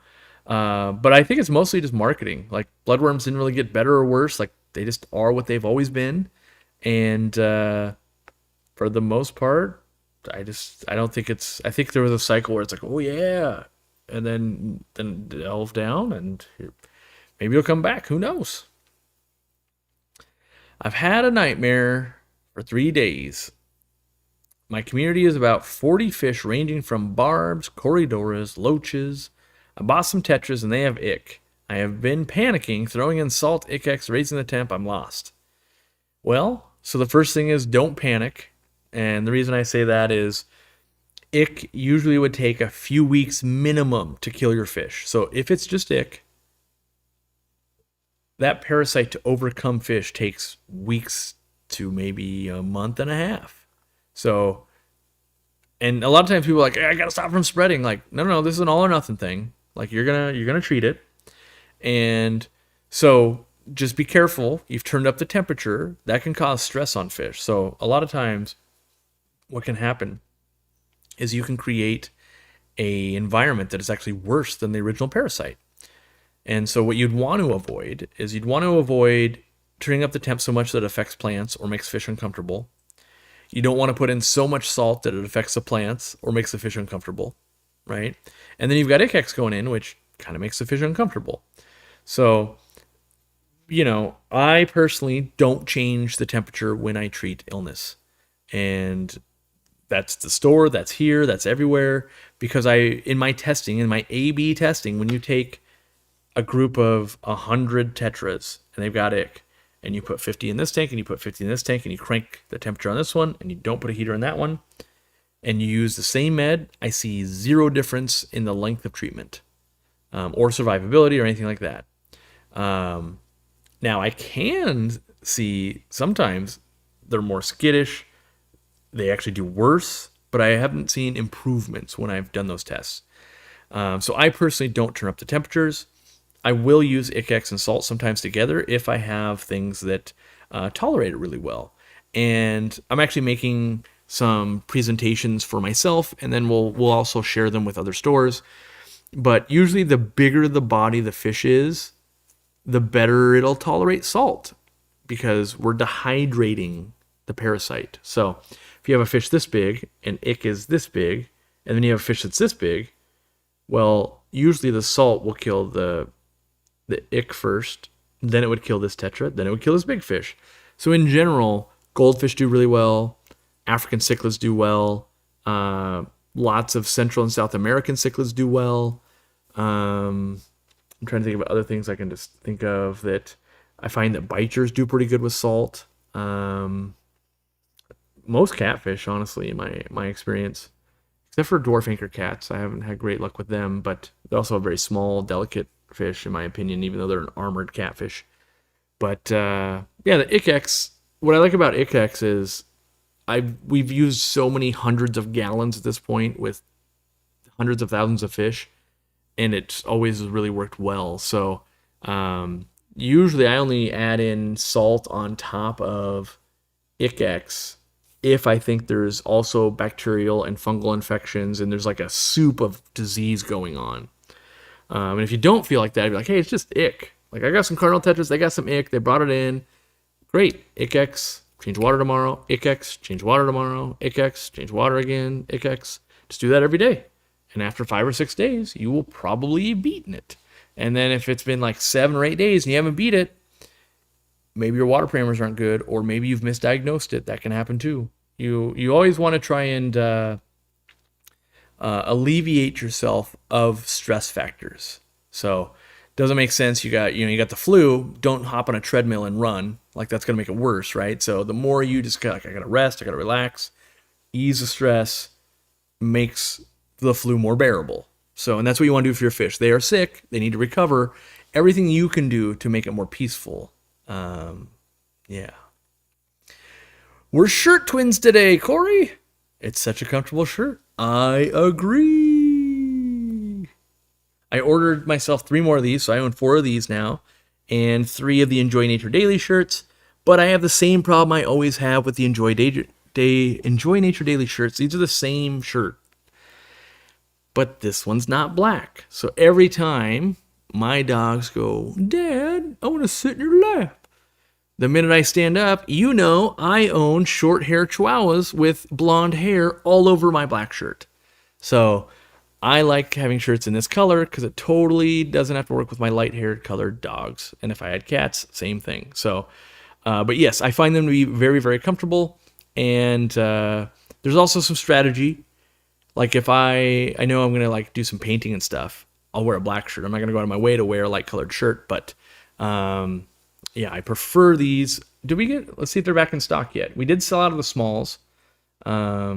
but I think it's mostly just marketing. Like bloodworms didn't really get better or worse. Like they just are what they've always been. And for the most part, I don't think I think there was a cycle where it's like, oh yeah, and then delve down and maybe it'll come back. Who knows? I've had a nightmare for 3 days. My community is about 40 fish ranging from barbs, corridoras, loaches. I bought some tetras and they have ick. I have been panicking, throwing in salt, ick-X, raising the temp. I'm lost. Well, so the first thing is don't panic. And the reason I say that is ick usually would take a few weeks minimum to kill your fish. So if it's just ick, that parasite to overcome fish takes weeks to maybe a month and a half. So, and a lot of times people are like, hey, I gotta stop from spreading. Like, no, this is an all or nothing thing. Like you're gonna treat it. And so just be careful. You've turned up the temperature. That can cause stress on fish. So a lot of times what can happen is you can create a environment that is actually worse than the original parasite. And so what you'd want to avoid is turning up the temp so much that it affects plants or makes fish uncomfortable. You don't want to put in so much salt that it affects the plants or makes the fish uncomfortable, right? And then you've got ick-X going in, which kind of makes the fish uncomfortable. So, I personally don't change the temperature when I treat illness. And that's the store, that's here, that's everywhere. Because in my A/B testing, when you take a group of 100 tetras and they've got ick, and you put 50 in this tank, and you put 50 in this tank, and you crank the temperature on this one, and you don't put a heater in that one, and you use the same med, I see zero difference in the length of treatment or survivability or anything like that. Now, I can see sometimes they're more skittish. They actually do worse, but I haven't seen improvements when I've done those tests. So I personally don't turn up the temperatures. I will use ick-X and salt sometimes together if I have things that tolerate it really well. And I'm actually making some presentations for myself, and then we'll also share them with other stores. But usually, the bigger the body the fish is, the better it'll tolerate salt, because we're dehydrating the parasite. So if you have a fish this big and ick is this big, and then you have a fish that's this big, well, usually the salt will kill the ick first, then it would kill this tetra, then it would kill this big fish. So in general, goldfish do really well, African cichlids do well, lots of Central and South American cichlids do well. I'm trying to think of other things I can just think of that I find that bichers do pretty good with salt. Most catfish, honestly, in my experience, except for dwarf anchor cats, I haven't had great luck with them, but they're also a very small, delicate fish, in my opinion, even though they're an armored catfish. But yeah, the Icex, what I like about Icex is we've used so many hundreds of gallons at this point with hundreds of thousands of fish, and it's always really worked well. So usually I only add in salt on top of Icex if I think there's also bacterial and fungal infections and there's like a soup of disease going on. And if you don't feel like that, I'd be like, hey, it's just ick. Like, I got some cardinal tetras, they got some ick, they brought it in. Great, Icex, change water tomorrow, Icex, change water tomorrow, Icex, change water again, Icex. Just do that every day. And after 5 or 6 days, you will probably have beaten it. And then if it's been like 7 or 8 days and you haven't beat it, maybe your water parameters aren't good, or maybe you've misdiagnosed it. That can happen too. You always want to try and alleviate yourself of stress factors. So it doesn't make sense. You got the flu. Don't hop on a treadmill and run. Like, that's gonna make it worse, right? So the more you just I gotta rest, I gotta relax, ease the stress, makes the flu more bearable. So, and that's what you want to do for your fish. They are sick. They need to recover. Everything you can do to make it more peaceful. Yeah. We're shirt twins today, Corey. It's such a comfortable shirt. I agree. I ordered myself 3 more of these, so I own 4 of these now, and 3 of the Enjoy Nature Daily shirts. But I have the same problem I always have with the Enjoy Nature Daily shirts. These are the same shirt, but this one's not black. So every time my dogs go, Dad, I want to sit in your lap, the minute I stand up, I own short hair chihuahuas with blonde hair all over my black shirt. So I like having shirts in this color because it totally doesn't have to work with my light-haired colored dogs. And if I had cats, same thing. So, but yes, I find them to be very, very comfortable. And there's also some strategy. Like, if I know I'm going to like do some painting and stuff, I'll wear a black shirt. I'm not going to go out of my way to wear a light-colored shirt, but yeah, I prefer these. Let's see if they're back in stock yet. We did sell out of the smalls, but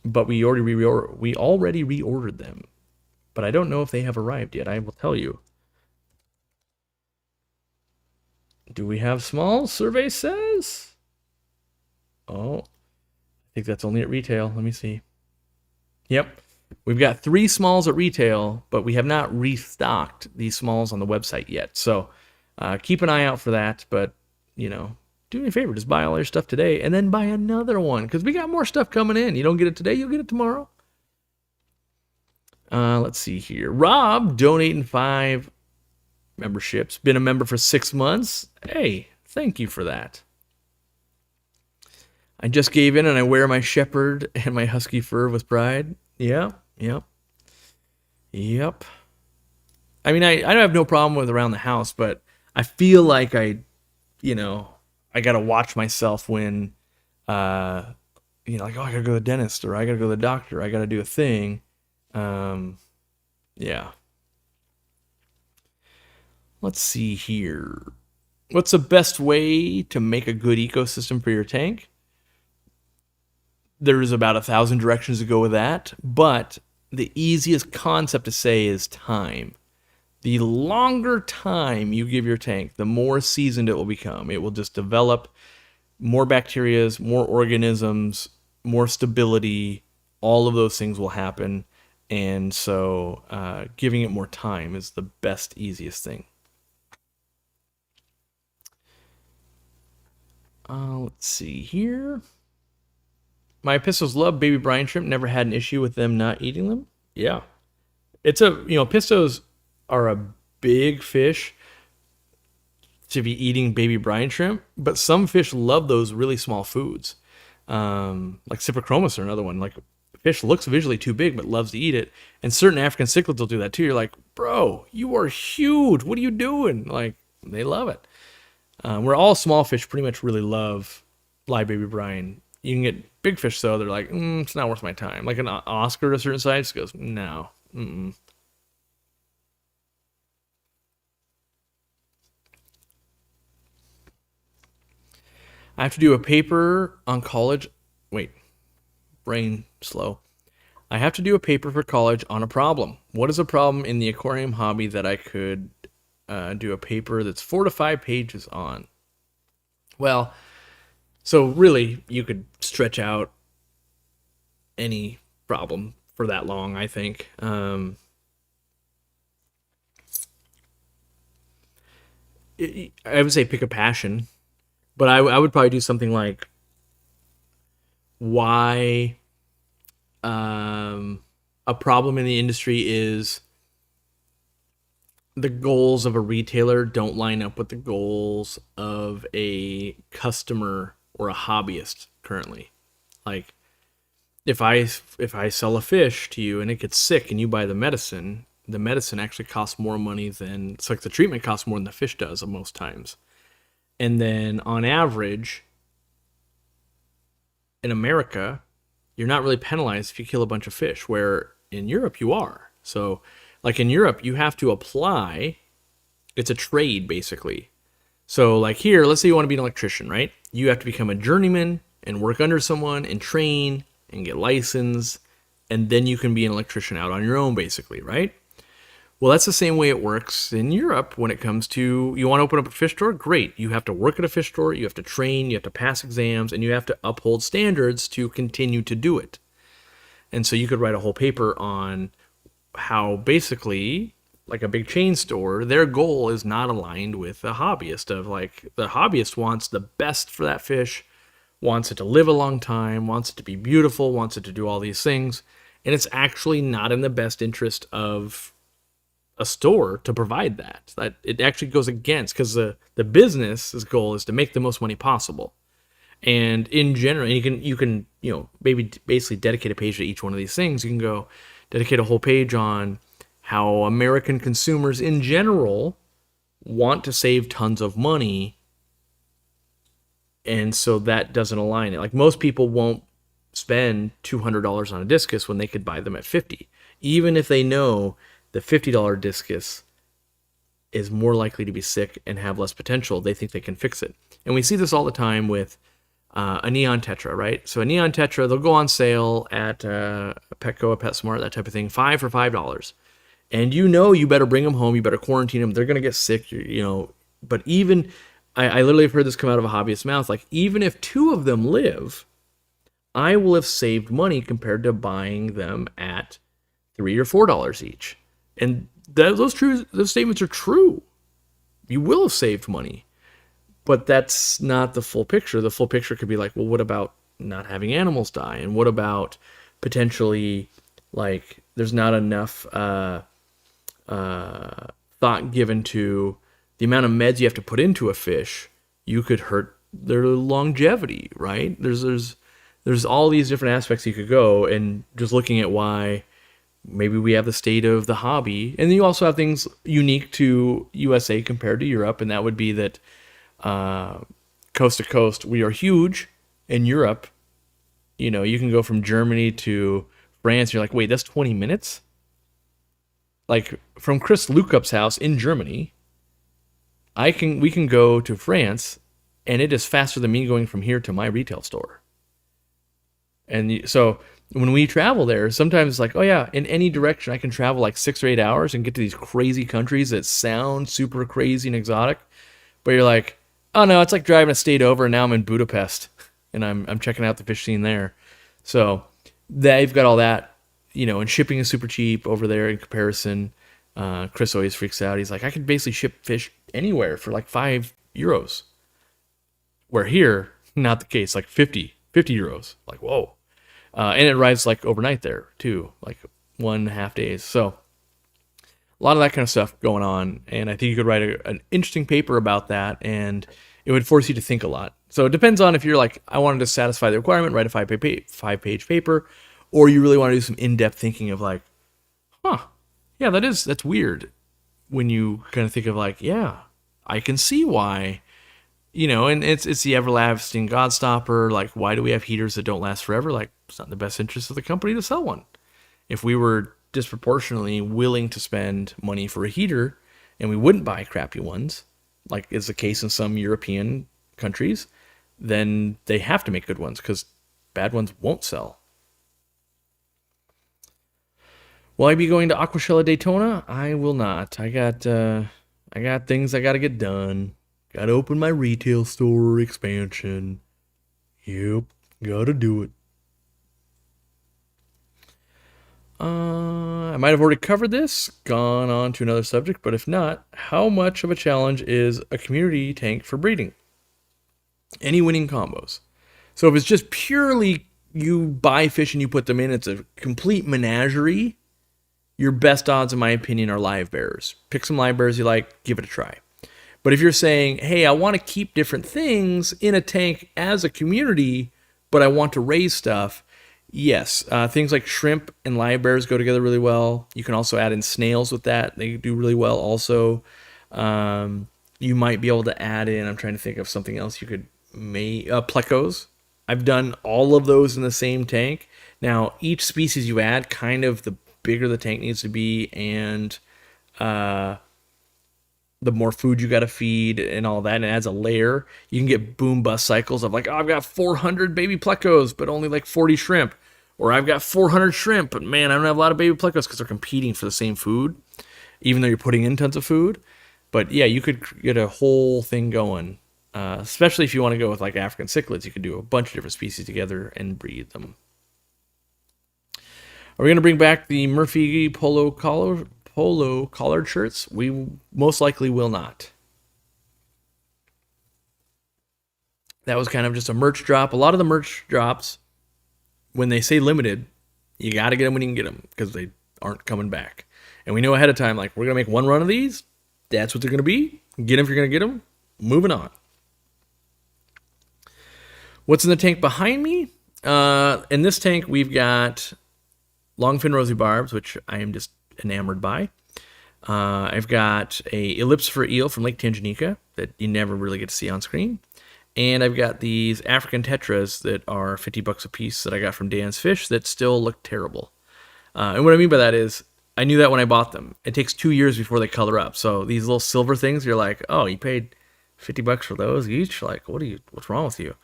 we already reordered them. But I don't know if they have arrived yet. I will tell you. Do we have smalls? Survey says. Oh, I think that's only at retail. Let me see. Yep. We've got 3 smalls at retail, but we have not restocked these smalls on the website yet. So keep an eye out for that, but, do me a favor. Just buy all your stuff today and then buy another one, because we got more stuff coming in. You don't get it today, you'll get it tomorrow. Let's see here. Rob, donating 5 memberships. Been a member for 6 months. Hey, thank you for that. I just gave in and I wear my shepherd and my husky fur with pride. Yep. I mean, I have no problem with around the house, but I feel like I gotta watch myself when, like, oh, I gotta go to the dentist, or I gotta go to the doctor, I gotta do a thing. Yeah. Let's see here. What's the best way to make a good ecosystem for your tank? There's about 1,000 directions to go with that, but the easiest concept to say is time. The longer time you give your tank, the more seasoned it will become. It will just develop more bacteria, more organisms, more stability. All of those things will happen. And so giving it more time is the best, easiest thing. Let's see here. My pistos love baby brine shrimp. Never had an issue with them not eating them. Yeah, it's pistos are a big fish to be eating baby brine shrimp, but some fish love those really small foods. Like Cyprichromis are another one. Like fish looks visually too big, but loves to eat it. And certain African cichlids will do that too. You're like, bro, you are huge. What are you doing? Like, they love it. Where all small fish pretty much really love live baby brine. You can get big fish though. They're like, it's not worth my time. Like an Oscar to a certain size goes, no. Mm-mm. I have to do a paper on college. Wait, brain slow. I have to do a paper for college on a problem. What is a problem in the aquarium hobby that I could do a paper that's 4 to 5 pages on? Well, so really, you could stretch out any problem for that long, I think. I would say pick a passion, but I would probably do something like why a problem in the industry is the goals of a retailer don't line up with the goals of a customer or a hobbyist currently. Like if I sell a fish to you and it gets sick and you buy the medicine actually costs more money than it's like the treatment costs more than the fish does most times. And then on average in America, you're not really penalized if you kill a bunch of fish, where in Europe you are. So, like in Europe, you have to apply. It's a trade, basically. So, like here, let's say you want to be an electrician, right? You have to become a journeyman and work under someone and train and get licensed, and then you can be an electrician out on your own, basically, right? Well, that's the same way it works in Europe when it comes to you want to open up a fish store. Great. You have to work at a fish store, you have to train, you have to pass exams, and you have to uphold standards to continue to do it. And so you could write a whole paper on how basically, like a big chain store, their goal is not aligned with the hobbyist. Of like, the hobbyist wants the best for that fish, wants it to live a long time, wants it to be beautiful, wants it to do all these things. And it's actually not in the best interest of a store to provide that. That it actually goes against, because the business's goal is to make the most money possible. And in general, you can maybe basically dedicate a page to each one of these things. You can go dedicate a whole page on how American consumers in general want to save tons of money, and so that doesn't align it. Like most people won't spend $200 on a discus when they could buy them at $50, even if they know the $50 discus is more likely to be sick and have less potential. They think they can fix it. And we see this all the time with a neon tetra, right? So a neon tetra, they'll go on sale at Petco, a PetSmart, that type of thing, for $5. And you better bring them home, you better quarantine them, they're going to get sick, But even, I literally have heard this come out of a hobbyist's mouth, like even if 2 of them live, I will have saved money compared to buying them at $3 or $4 each. And those statements are true. You will have saved money. But that's not the full picture. The full picture could be like, well, what about not having animals die? And what about potentially, like, there's not enough thought given to the amount of meds you have to put into a fish. You could hurt their longevity, right? There's all these different aspects you could go, and just looking at why maybe we have the state of the hobby. And then you also have things unique to USA compared to Europe, and that would be that coast to coast, we are huge. In Europe, you can go from Germany to France. You're like, wait, that's 20 minutes? Like, from Chris Lukup's house in Germany, we can go to France, and it is faster than me going from here to my retail store. And so when we travel there, sometimes it's like, oh yeah, in any direction I can travel like 6 or 8 hours and get to these crazy countries that sound super crazy and exotic. But you're like, oh no, it's like driving a state over, and now I'm in Budapest and I'm checking out the fish scene there. So they've got all that, and shipping is super cheap over there in comparison. Chris always freaks out. He's like, I could basically ship fish anywhere for like €5. Where here, Not the case. Like 50 euros. Like, whoa. And it arrives like overnight there too, like 1.5 days. So a lot of that kind of stuff going on. And I think you could write an interesting paper about that, and it would force you to think a lot. So it depends on if you're like, I wanted to satisfy the requirement, write a 5-page paper, or you really want to do some in-depth thinking of like, huh, yeah, that's weird. When you kind of think of like, yeah, I can see why, and it's the everlasting Godstopper. Like, why do we have heaters that don't last forever? Like, it's not in the best interest of the company to sell one. If we were disproportionately willing to spend money for a heater and we wouldn't buy crappy ones, like is the case in some European countries, then they have to make good ones because bad ones won't sell. Will I be going to Aquashella Daytona? I will not. I got things I got to get done. Got to open my retail store expansion. Yep, got to do it. I might have already covered this, gone on to another subject, but if not, how much of a challenge is a community tank for breeding? Any winning combos? So if it's just purely you buy fish and you put them in, it's a complete menagerie. Your best odds, in my opinion, are live bearers. Pick some live bearers you like, give it a try. But if you're saying, hey, I want to keep different things in a tank as a community, but I want to raise stuff, yes, things like shrimp and live bears go together really well. You can also add in snails with that. They do really well also. You might be able to add in, I'm trying to think of something else you could make, plecos. I've done all of those in the same tank. Now, each species you add, kind of the bigger the tank needs to be, and the more food you got to feed and all that, and it adds a layer. You can get boom bust cycles of like, oh, I've got 400 baby plecos, but only like 40 shrimp. Or I've got 400 shrimp, but man, I don't have a lot of baby plecos because they're competing for the same food, even though you're putting in tons of food. But yeah, you could get a whole thing going, especially if you want to go with like African cichlids. You could do a bunch of different species together and breed them. Are we going to bring back the Murphy polo collared shirts? We most likely will not. That was kind of just a merch drop. A lot of the merch drops, when they say limited, you got to get them when you can get them because they aren't coming back. And we know ahead of time, like, we're going to make one run of these. That's what they're going to be. Get them if you're going to get them. Moving on. What's in the tank behind me? In this tank, we've got longfin rosy barbs, which I am just enamored by. I've got a ellipsifer eel from Lake Tanganyika that you never really get to see on screen. And I've got these African tetras that are $50 a piece that I got from Dan's Fish that still look terrible. And what I mean by that is, I knew that when I bought them. It takes 2 years before they color up. So these little silver things, you're like, oh, you paid $50 for those each? Like, what's wrong with you?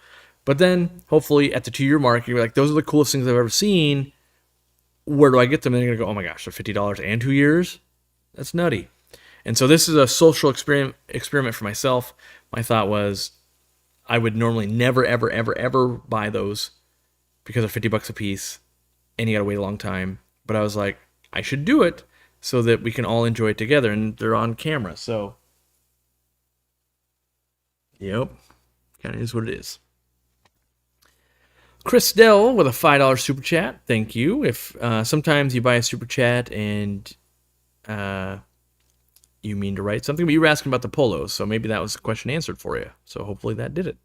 But then, hopefully, at the 2-year mark, you're like, those are the coolest things I've ever seen. Where do I get them? And you're going to go, oh my gosh, they're $50 and 2 years? That's nutty. And so this is a social experiment for myself. My thought was, I would normally never, ever, ever, ever buy those because they're $50 a piece, and you got to wait a long time. But I was like, I should do it so that we can all enjoy it together, and they're on camera. So, yep, kind of is what it is. Chris Dell with a $5 super chat. Thank you. If sometimes you buy a super chat and you mean to write something, but you were asking about the polos, so maybe that was the question answered for you. So hopefully that did it.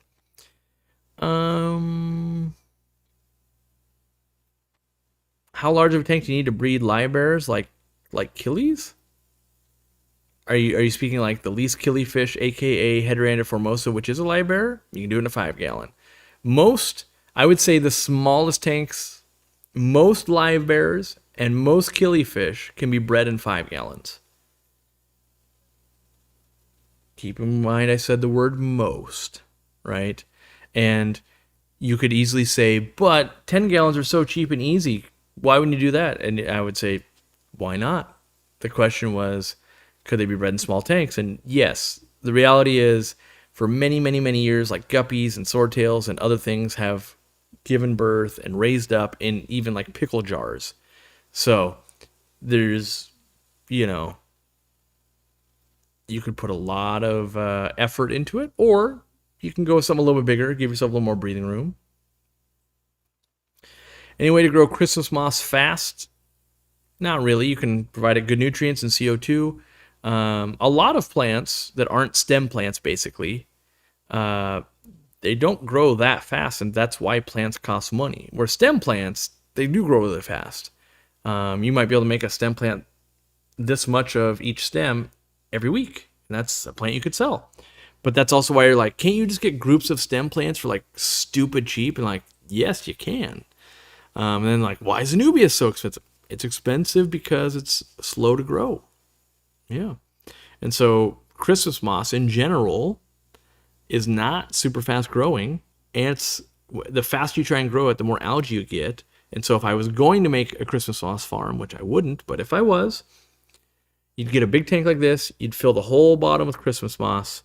How large of a tank do you need to breed live bears like killies? Are you speaking like the least killie fish, aka Heteranda formosa, which is a live bear? You can do it in a 5-gallon. Most, I would say the smallest tanks, most live bears and most killie fish can be bred in 5 gallons. Keep in mind I said the word most, right? And you could easily say, but 10 gallons are so cheap and easy. Why wouldn't you do that? And I would say, why not? The question was, could they be bred in small tanks? And yes, the reality is, for many, many, many years, like guppies and swordtails and other things have given birth and raised up in even like pickle jars. So there's, you could put a lot of effort into it, or you can go with something a little bit bigger, give yourself a little more breathing room. Any way to grow Christmas moss fast? Not really. You can provide it good nutrients and CO2. A lot of plants that aren't stem plants, basically, uh, they don't grow that fast, and that's why plants cost money. Where stem plants, they do grow really fast. You might be able to make a stem plant this much of each stem every week, and that's a plant you could sell. But that's also why you're like, can't you just get groups of stem plants for like stupid cheap? And like, yes, you can. And then like, why is Anubias so expensive? It's expensive because it's slow to grow. Yeah. And so Christmas moss in general is not super fast growing, and it's the faster you try and grow it, the more algae you get. And so if I was going to make a Christmas moss farm, which I wouldn't, but if I was, you'd get a big tank like this, you'd fill the whole bottom with Christmas moss.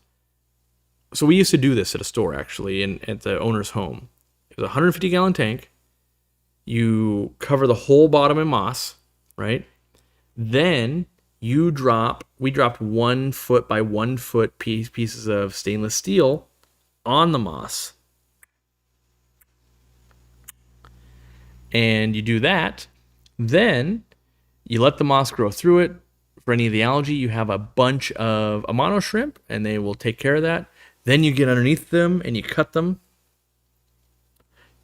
So we used to do this at a store, actually, at the owner's home. It was a 150-gallon tank. You cover the whole bottom in moss, right? Then we dropped 1 foot by 1 foot pieces of stainless steel on the moss. And you do that. Then you let the moss grow through it. For any of the algae, you have a bunch of Amano shrimp, and they will take care of that. Then you get underneath them and you cut them.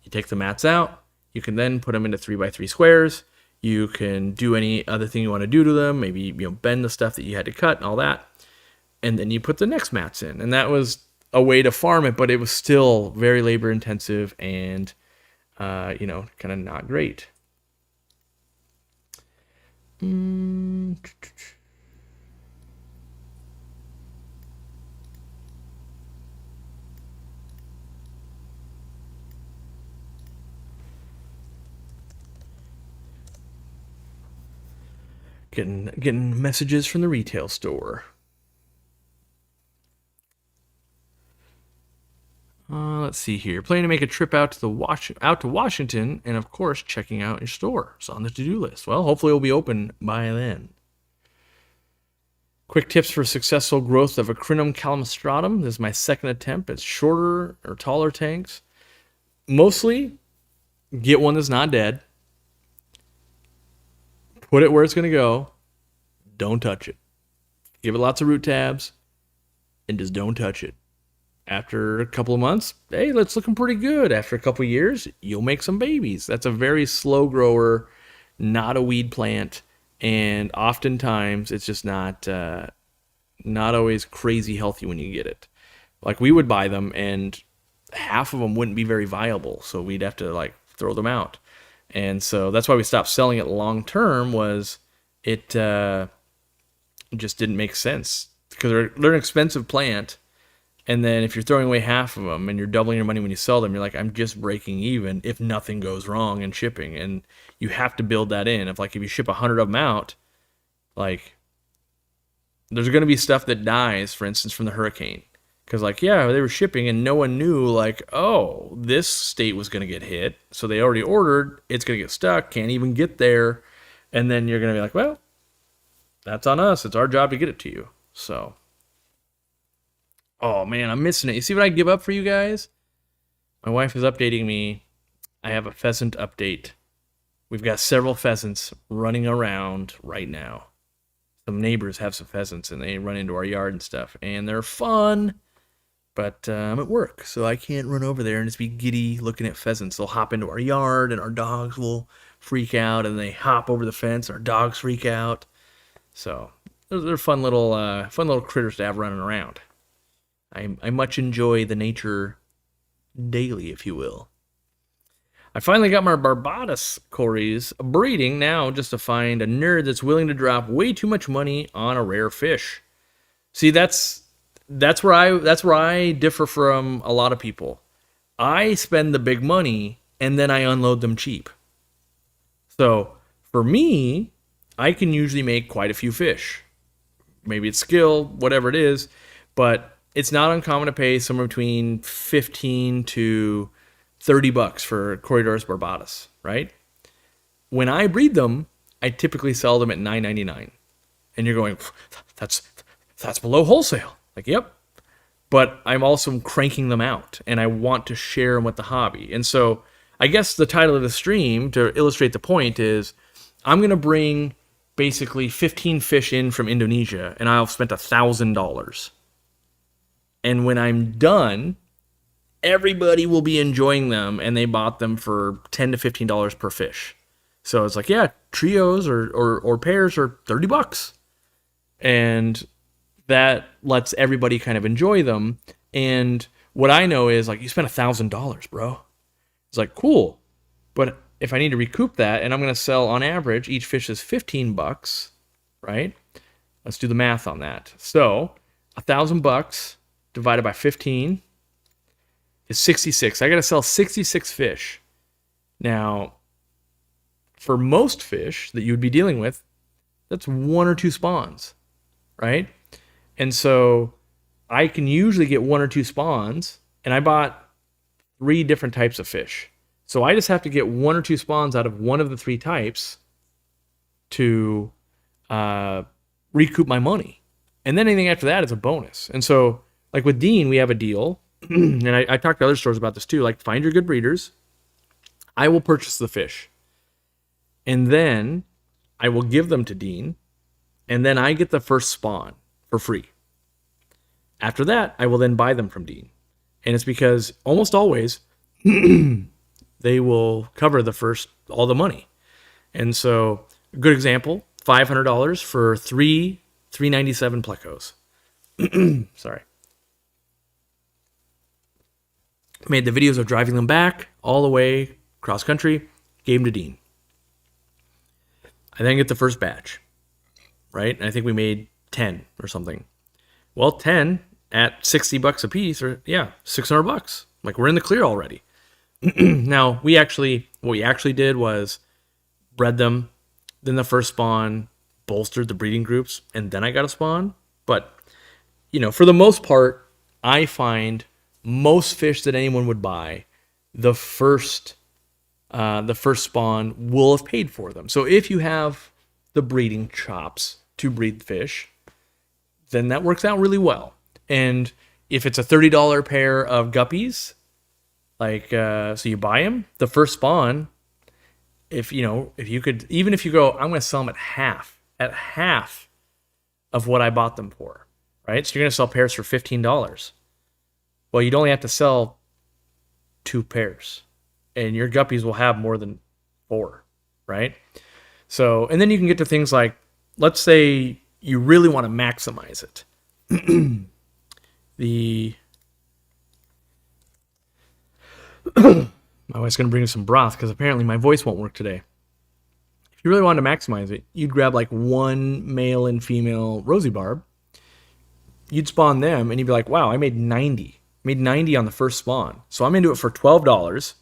You take the mats out. You can then put them into 3x3 squares. You can do any other thing you want to do to them. Maybe bend the stuff that you had to cut and all that. And then you put the next mats in. And that was a way to farm it, but it was still very labor intensive and kind of not great. Getting messages from the retail store. Let's see here. Planning to make a trip out to Washington, and of course, checking out your store. It's on the to-do list. Well, hopefully it'll be open by then. Quick tips for successful growth of Aquarium calamastratum. This is my second attempt. It's shorter or taller tanks. Mostly, get one that's not dead. Put it where it's going to go. Don't touch it. Give it lots of root tabs, and just don't touch it. After a couple of months, hey, that's looking pretty good. After a couple of years, you'll make some babies. That's a very slow grower, not a weed plant, and oftentimes it's just not always crazy healthy when you get it. Like we would buy them, and half of them wouldn't be very viable, so we'd have to like throw them out. And so that's why we stopped selling it long term. Was it just didn't make sense because they're an expensive plant. And then if you're throwing away half of them and you're doubling your money when you sell them, you're like, I'm just breaking even if nothing goes wrong in shipping. And you have to build that in. If you ship 100 of them out, like there's going to be stuff that dies, for instance, from the hurricane. Because they were shipping and no one knew oh, this state was going to get hit. So they already ordered. It's going to get stuck. Can't even get there. And then you're going to be like, well, that's on us. It's our job to get it to you. So. Oh, man, I'm missing it. You see what I give up for you guys? My wife is updating me. I have a pheasant update. We've got several pheasants running around right now. Some neighbors have some pheasants, and they run into our yard and stuff, and they're fun. But I'm at work, so I can't run over there and just be giddy looking at pheasants. They'll hop into our yard, and our dogs will freak out, and they hop over the fence, and our dogs freak out. So they're fun little critters to have running around. I much enjoy the nature daily, if you will. I finally got my Barbados Corys breeding now just to find a nerd that's willing to drop way too much money on a rare fish. See, that's where I differ from a lot of people. I spend the big money and then I unload them cheap. So for me, I can usually make quite a few fish. Maybe it's skill, whatever it is, but it's not uncommon to pay somewhere between $15 to $30 for Corydorus barbatus, right? When I breed them, I typically sell them at $9.99. And you're going, that's below wholesale. Like, yep. but I'm also cranking them out, and I want to share them with the hobby. And so I guess the title of the stream, to illustrate the point, is I'm going to bring basically 15 fish in from Indonesia, and I'll spent $1,000. And when I'm done, everybody will be enjoying them, and they bought them for $10 to $15 per fish. So it's like, yeah, trios or pairs are $30. And that lets everybody kind of enjoy them. And what I know is, like, you spent $1,000, bro. It's like, cool. But if I need to recoup that, and I'm going to sell on average, each fish is $15, right? Let's do the math on that. So $1,000 divided by 15 is 66. I got to sell 66 fish. Now, for most fish that you would be dealing with, that's 1 or 2 spawns, right? And so I can usually get 1 or 2 spawns, and I bought 3 different types of fish. So I just have to get 1 or 2 spawns out of one of the 3 types to recoup my money. And then anything after that is a bonus. And so, like with Dean, we have a deal, and I talked to other stores about this too, like find your good breeders. I will purchase the fish, and then I will give them to Dean, and then I get the first spawn for free. After that, I will then buy them from Dean. And it's because almost always they will cover all the money. And so, a good example, $500 for 3 397 plecos. Sorry. Made the videos of driving them back all the way cross country, gave them to Dean. I then get the first batch, right? And I think we made 10 or something. Well, 10 at $60 a piece, or yeah, $600. Like, we're in the clear already. Now, what we actually did was bred them, then the first spawn, bolstered the breeding groups, and then I got a spawn. But, for the most part, I find most fish that anyone would buy, the first spawn will have paid for them. So if you have the breeding chops to breed fish, then that works out really well. And if it's a $30 pair of guppies, so you buy them, the first spawn, if you could, even if you go, I'm going to sell them at half of what I bought them for, right? So you're going to sell pairs for $15. Well, you'd only have to sell 2 pairs, and your guppies will have more than 4, right? So, and then you can get to things like, let's say you really want to maximize it. My wife's going to bring me some broth because apparently my voice won't work today. If you really wanted to maximize it, you'd grab like 1 male and female rosy barb. You'd spawn them, and you'd be like, wow, I made 90. Made 90 on the first spawn. So I'm into it for $12,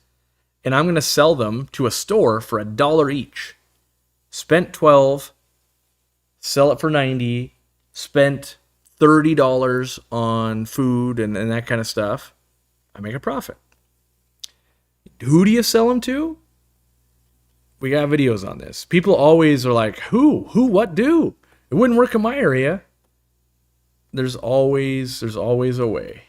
and I'm going to sell them to a store for $1 each. Spent 12, sell it for 90, spent $30 on food and that kind of stuff. I make a profit. Who do you sell them to? We got videos on this. People always are like, who, what do? It wouldn't work in my area. There's always a way.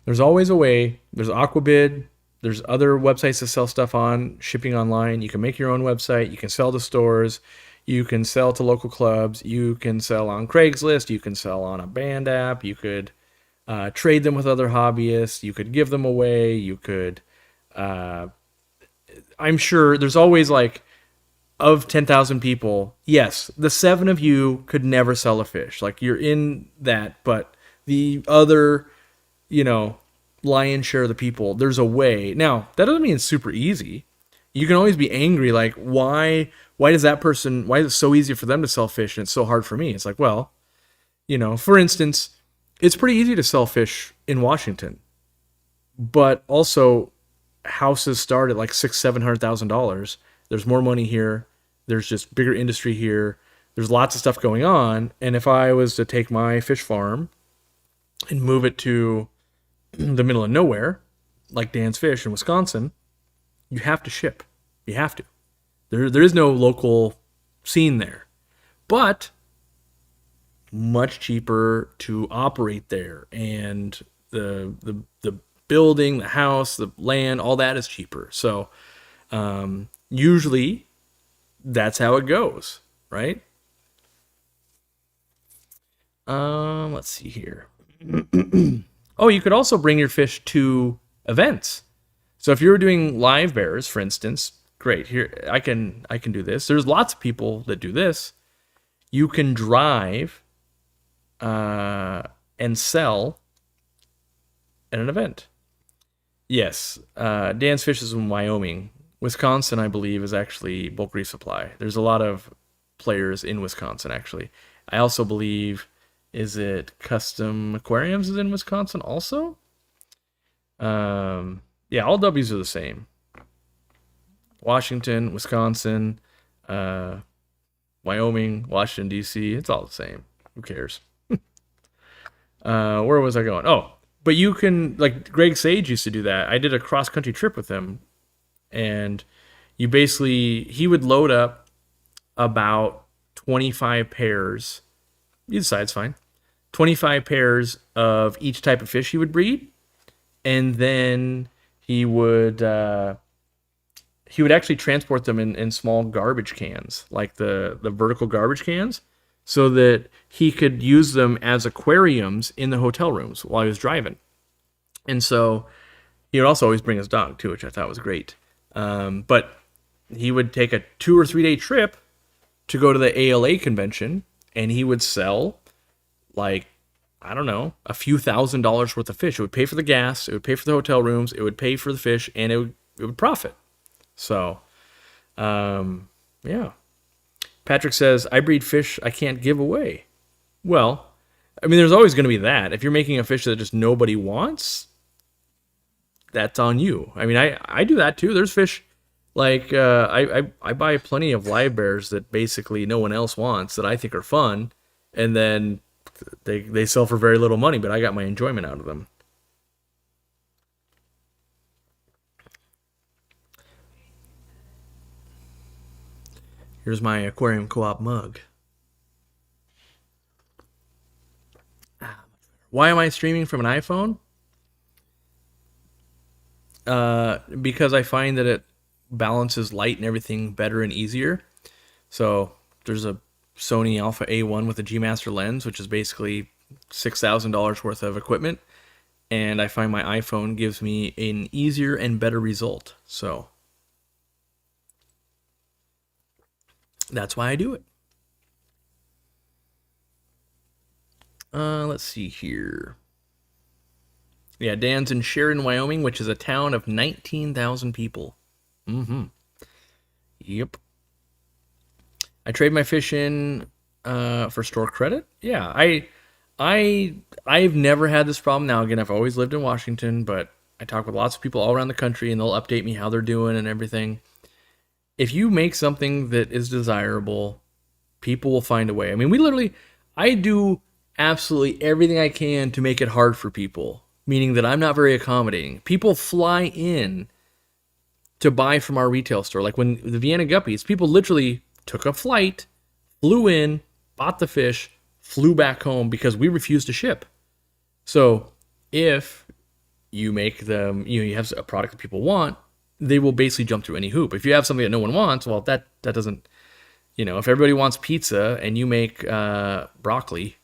There's always a way. There's Aquabid. There's other websites to sell stuff on, shipping online. You can make your own website. You can sell to stores. You can sell to local clubs. You can sell on Craigslist. You can sell on a band app. You could trade them with other hobbyists. You could give them away. You could... I'm sure there's always like, of 10,000 people, yes, the 7 of you could never sell a fish. Like, you're in that, but the other, lion's share of the people, there's a way. Now, that doesn't mean it's super easy. You can always be angry, like, why is it so easy for them to sell fish and it's so hard for me? It's like, well, for instance, it's pretty easy to sell fish in Washington, but also houses start at like $600,000-$700,000. There's more money here. There's just bigger industry here. There's lots of stuff going on. And if I was to take my fish farm and move it to the middle of nowhere, like Dan's Fish in Wisconsin, you have to ship. You have to. There is no local scene there. But much cheaper to operate there, and the building, the house, the land, all that is cheaper. So usually that's how it goes, right? Let's see here. Oh, you could also bring your fish to events. So if you were doing live bears, for instance, great. Here I can do this. There's lots of people that do this. You can drive and sell at an event. Yes, Dan's Fish is in Wyoming. Wisconsin, I believe, is actually bulk reef supply. There's a lot of players in Wisconsin, actually. I also believe, is it Custom Aquariums is in Wisconsin also? Yeah, all W's are the same. Washington, Wisconsin, Wyoming, Washington, D.C. It's all the same. Who cares? Where was I going? Oh, but you can, like Greg Sage used to do that. I did a cross country trip with him, and he would load up about 25 pairs. Either side's fine. 25 pairs of each type of fish he would breed, and then he would actually transport them in small garbage cans, like the vertical garbage cans, so that he could use them as aquariums in the hotel rooms while he was driving. And so he would also always bring his dog too, which I thought was great. But he would take a 2 or 3 day trip to go to the ALA convention, and he would sell, like, I don't know, a few $1,000s worth of fish. It would pay for the gas, it would pay for the hotel rooms, it would pay for the fish, and it would profit. So, yeah. Patrick says, I breed fish I can't give away. Well, I mean, there's always going to be that. If you're making a fish that just nobody wants, that's on you. I mean, I do that too. There's fish, like, I buy plenty of live bears that basically no one else wants that I think are fun, and then they sell for very little money, but I got my enjoyment out of them. Here's my Aquarium Co-op mug. Why am I streaming from an iPhone? Because I find that it balances light and everything better and easier. So there's a Sony Alpha A1 with a G Master lens, which is basically $6,000 worth of equipment, and I find my iPhone gives me an easier and better result. So that's why I do it. Let's see here. Yeah, Dan's in Sheridan, Wyoming, which is a town of 19,000 people. Mm-hmm. Yep. I trade my fish in for store credit. Yeah, I've never had this problem. Now, again, I've always lived in Washington, but I talk with lots of people all around the country, and they'll update me how they're doing and everything. If you make something that is desirable, people will find a way. I mean, I do absolutely everything I can to make it hard for people, meaning that I'm not very accommodating. People fly in to buy from our retail store. Like when the Vienna guppies, people literally took a flight, flew in, bought the fish, flew back home because we refused to ship. So if you make them, you have a product that people want, they will basically jump through any hoop. If you have something that no one wants, well, that doesn't, if everybody wants pizza and you make broccoli,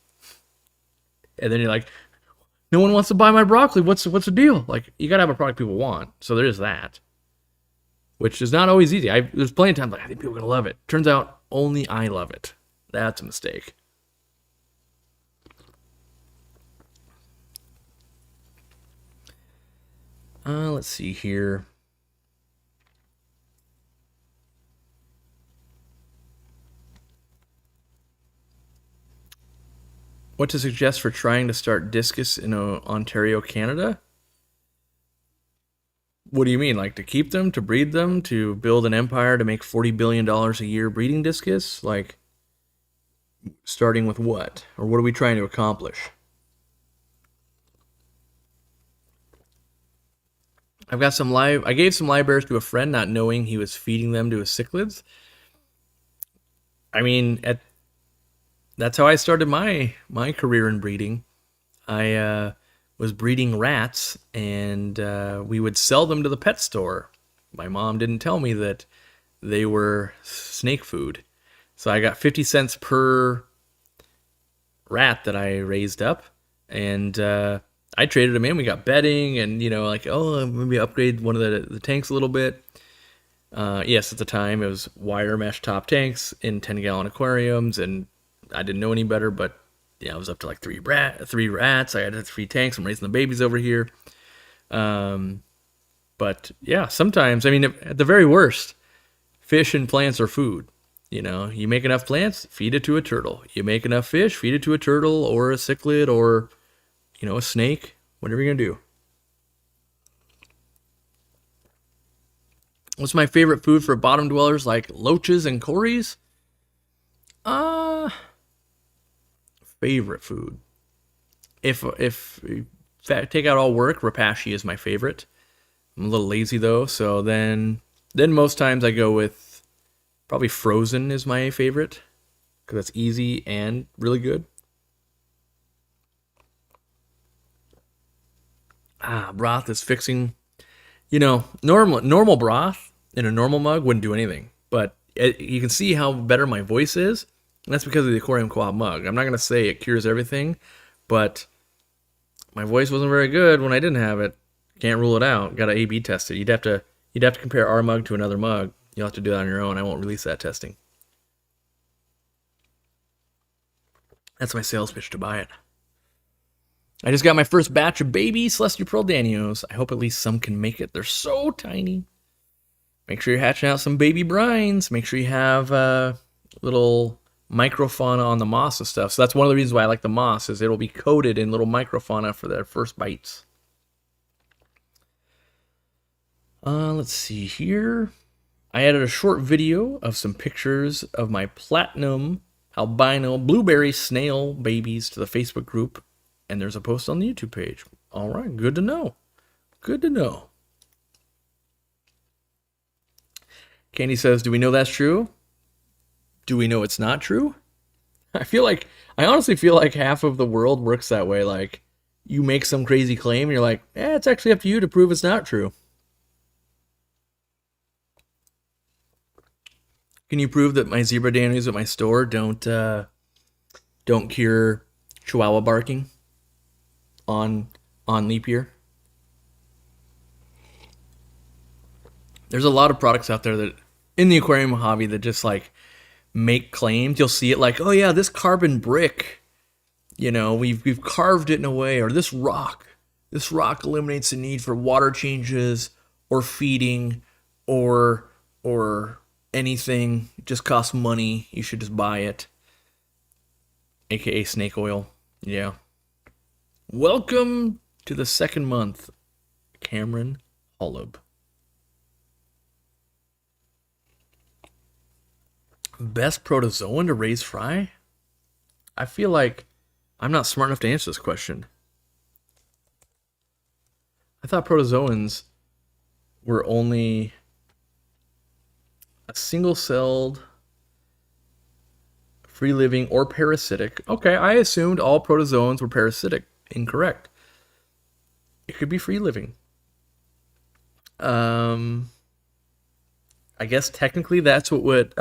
and then you're like, no one wants to buy my broccoli, what's the deal? Like, you gotta have a product people want. So there is that, which is not always easy. There's plenty of times like, I think people are gonna love it. Turns out only I love it. That's a mistake. Let's see here. What to suggest for trying to start discus in Ontario, Canada? What do you mean? Like to keep them, to breed them, to build an empire, to make $40 billion a year breeding discus? Like, starting with what? Or what are we trying to accomplish? I've got some live. I gave some live bears to a friend, not knowing he was feeding them to his cichlids. I mean, that's how I started my career in breeding. I was breeding rats, and we would sell them to the pet store. My mom didn't tell me that they were snake food, so I got 50 cents per rat that I raised up, and I traded them in. We got bedding, and like, oh, maybe upgrade one of the tanks a little bit. Yes, at the time it was wire mesh top tanks in 10-gallon aquariums, and I didn't know any better, but yeah, I was up to like three rats. I had 3 tanks. I'm raising the babies over here. But yeah, sometimes, I mean, at the very worst, fish and plants are food. You make enough plants, feed it to a turtle. You make enough fish, feed it to a turtle or a cichlid or, a snake, whatever you're going to do. What's my favorite food for bottom dwellers like loaches and cories? Favorite food. If take out all work, rapashi is my favorite. I'm a little lazy though, so then most times I go with probably frozen is my favorite because that's easy and really good. Broth is fixing. Normal broth in a normal mug wouldn't do anything, but you can see how better my voice is. And that's because of the Aquariumcoop mug. I'm not going to say it cures everything, but my voice wasn't very good when I didn't have it. Can't rule it out. Got to A/B test it. You'd have to compare our mug to another mug. You'll have to do that on your own. I won't release that testing. That's my sales pitch to buy it. I just got my first batch of baby Celestial Pearl Danios. I hope at least some can make it. They're so tiny. Make sure you're hatching out some baby brines. Make sure you have little microfauna on the moss and stuff. So that's one of the reasons why I like the moss, is it'll be coated in little microfauna for their first bites. Let's see here. I added a short video of some pictures of my platinum albino blueberry snail babies to the Facebook group, and there's a post on the YouTube page. All right, good to know. Good to know. Candy says, do we know that's true? Do we know it's not true? I honestly feel like half of the world works that way. Like, you make some crazy claim, and you're like, it's actually up to you to prove it's not true. Can you prove that my zebra danios at my store don't cure chihuahua barking on leap year? There's a lot of products out there that in the aquarium hobby that just like make claims. You'll see it like, oh yeah, this carbon brick, we've carved it in a way, or this rock eliminates the need for water changes or feeding or anything. It just costs money. You should just buy it. AKA snake oil. Yeah. Welcome to the second month, Cameron Hollub. Best protozoan to raise fry? I feel like I'm not smart enough to answer this question. I thought protozoans were only a single-celled, free-living, or parasitic. Okay, I assumed all protozoans were parasitic. Incorrect. It could be free-living. I guess technically that's what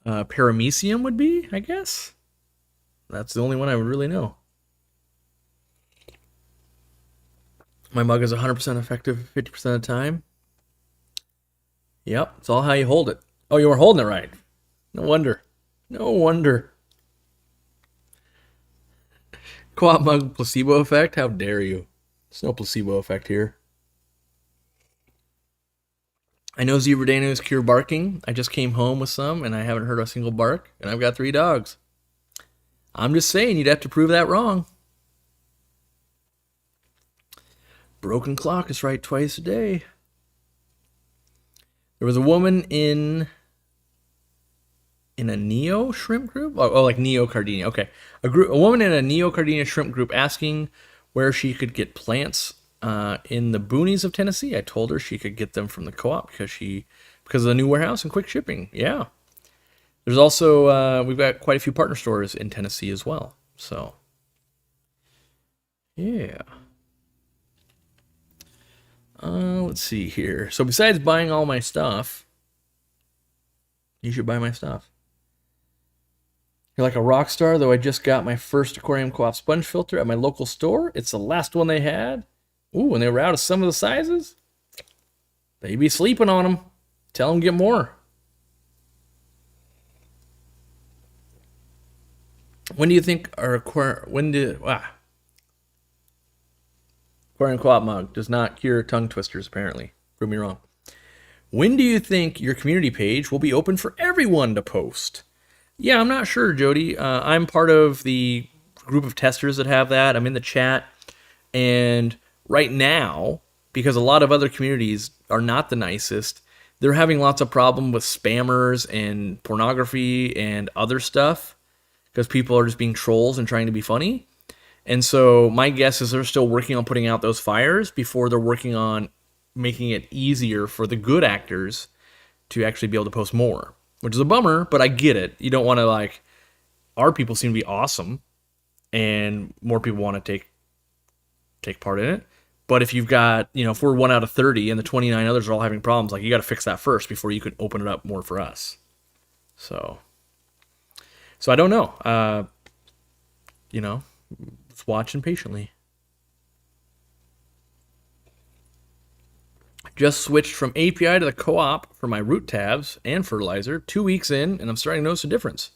paramecium would be, I guess. That's the only one I would really know. My mug is 100% effective 50% of the time. Yep, it's all how you hold it. Oh, you were holding it right. No wonder. No wonder. Co-op mug placebo effect? How dare you? There's no placebo effect here. I know zebra danios cure barking. I just came home with some, and I haven't heard a single bark, and I've got 3 dogs. I'm just saying, you'd have to prove that wrong. Broken clock is right twice a day. There was a woman in a Neo shrimp group? Oh, like Neo Cardinia. Okay. A woman in a Neo Cardinia shrimp group asking where she could get plants in the boonies of Tennessee. I told her she could get them from the co-op because of the new warehouse and quick shipping. Yeah. There's also we've got quite a few partner stores in Tennessee as well. So yeah. Let's see here. So besides buying all my stuff, you should buy my stuff. You're like a rock star, though I just got my first Aquarium Co-op sponge filter at my local store. It's the last one they had. Ooh, and they were out of some of the sizes. They be sleeping on them. Tell them get more. When do you think our Aquarium Co-op mug does not cure tongue twisters, apparently. Prove me wrong. When do you think your community page will be open for everyone to post? Yeah, I'm not sure, Jody. I'm part of the group of testers that have that. I'm in the chat. And right now, because a lot of other communities are not the nicest, they're having lots of problem with spammers and pornography and other stuff because people are just being trolls and trying to be funny. And so my guess is they're still working on putting out those fires before they're working on making it easier for the good actors to actually be able to post more, which is a bummer, but I get it. You don't want to our people seem to be awesome and more people want to take part in it. But if you've got, if we're 1 out of 30 and the 29 others are all having problems, you got to fix that first before you can open it up more for us. So I don't know. Just watching patiently. Just switched from API to the co-op for my root tabs and fertilizer. 2 weeks in, and I'm starting to notice a difference.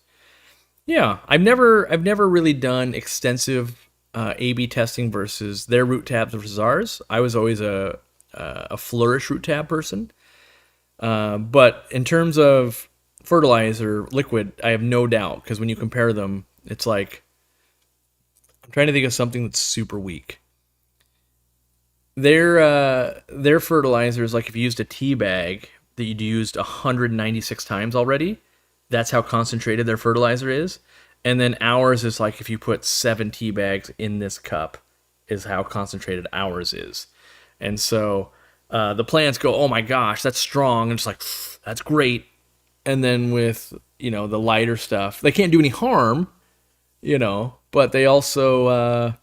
Yeah, I've never really done extensive A/B testing versus their root tabs versus ours. I was always a Flourish root tab person, but in terms of fertilizer liquid, I have no doubt because when you compare them, it's like I'm trying to think of something that's super weak. Their fertilizer is like if you used a tea bag that you'd used 196 times already. That's how concentrated their fertilizer is. And then ours is like if you put 7 tea bags in this cup is how concentrated ours is. And so the plants go, oh my gosh, that's strong. And it's like, that's great. And then with, the lighter stuff, they can't do any harm, but they also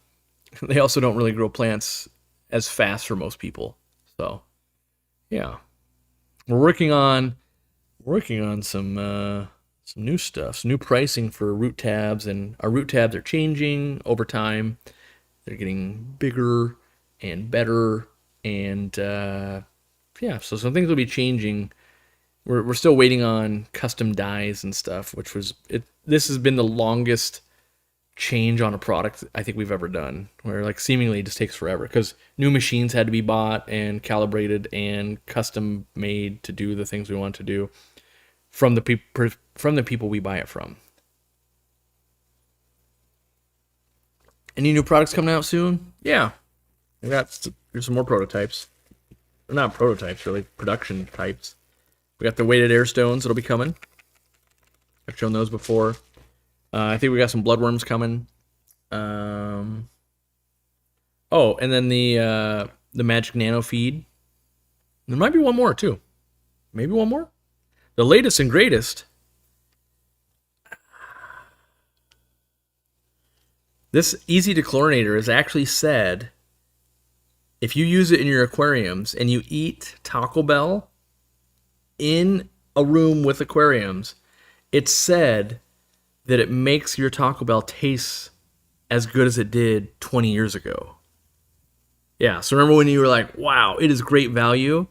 don't really grow plants as fast for most people. So, yeah. We're working on some new stuff, some new pricing for root tabs, and our root tabs are changing over time. They're getting bigger and better, and so some things will be changing. We're still waiting on custom dyes and stuff, which was it. This has been the longest change on a product I think we've ever done, where seemingly it just takes forever because new machines had to be bought and calibrated and custom made to do the things we want to do from the people we buy it from. Any new products coming out soon? Yeah, there's some more prototypes. They're not prototypes, really, production types. We got the weighted air stones that'll be coming. I've shown those before. I think we got some bloodworms coming. And then the magic nano feed. There might be one more too. Maybe one more. The latest and greatest. This easy dechlorinator is actually said if you use it in your aquariums and you eat Taco Bell in a room with aquariums, it's said that it makes your Taco Bell taste as good as it did 20 years ago. Yeah, so remember when you were like, wow, it is great value?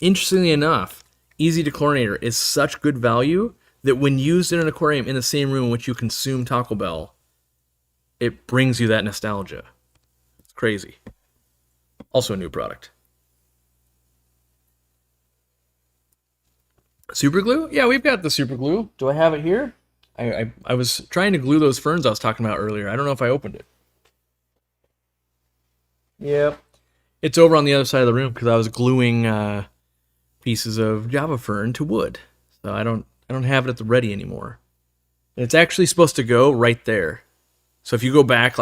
Interestingly enough, Easy Dechlorinator is such good value that when used in an aquarium in the same room in which you consume Taco Bell, it brings you that nostalgia. It's crazy. Also a new product. Super glue? Yeah, we've got the super glue. Do I have it here? I was trying to glue those ferns I was talking about earlier. I don't know if I opened it. Yep. It's over on the other side of the room because I was gluing pieces of Java fern to wood. So I don't have it at the ready anymore. And it's actually supposed to go right there. So if you go back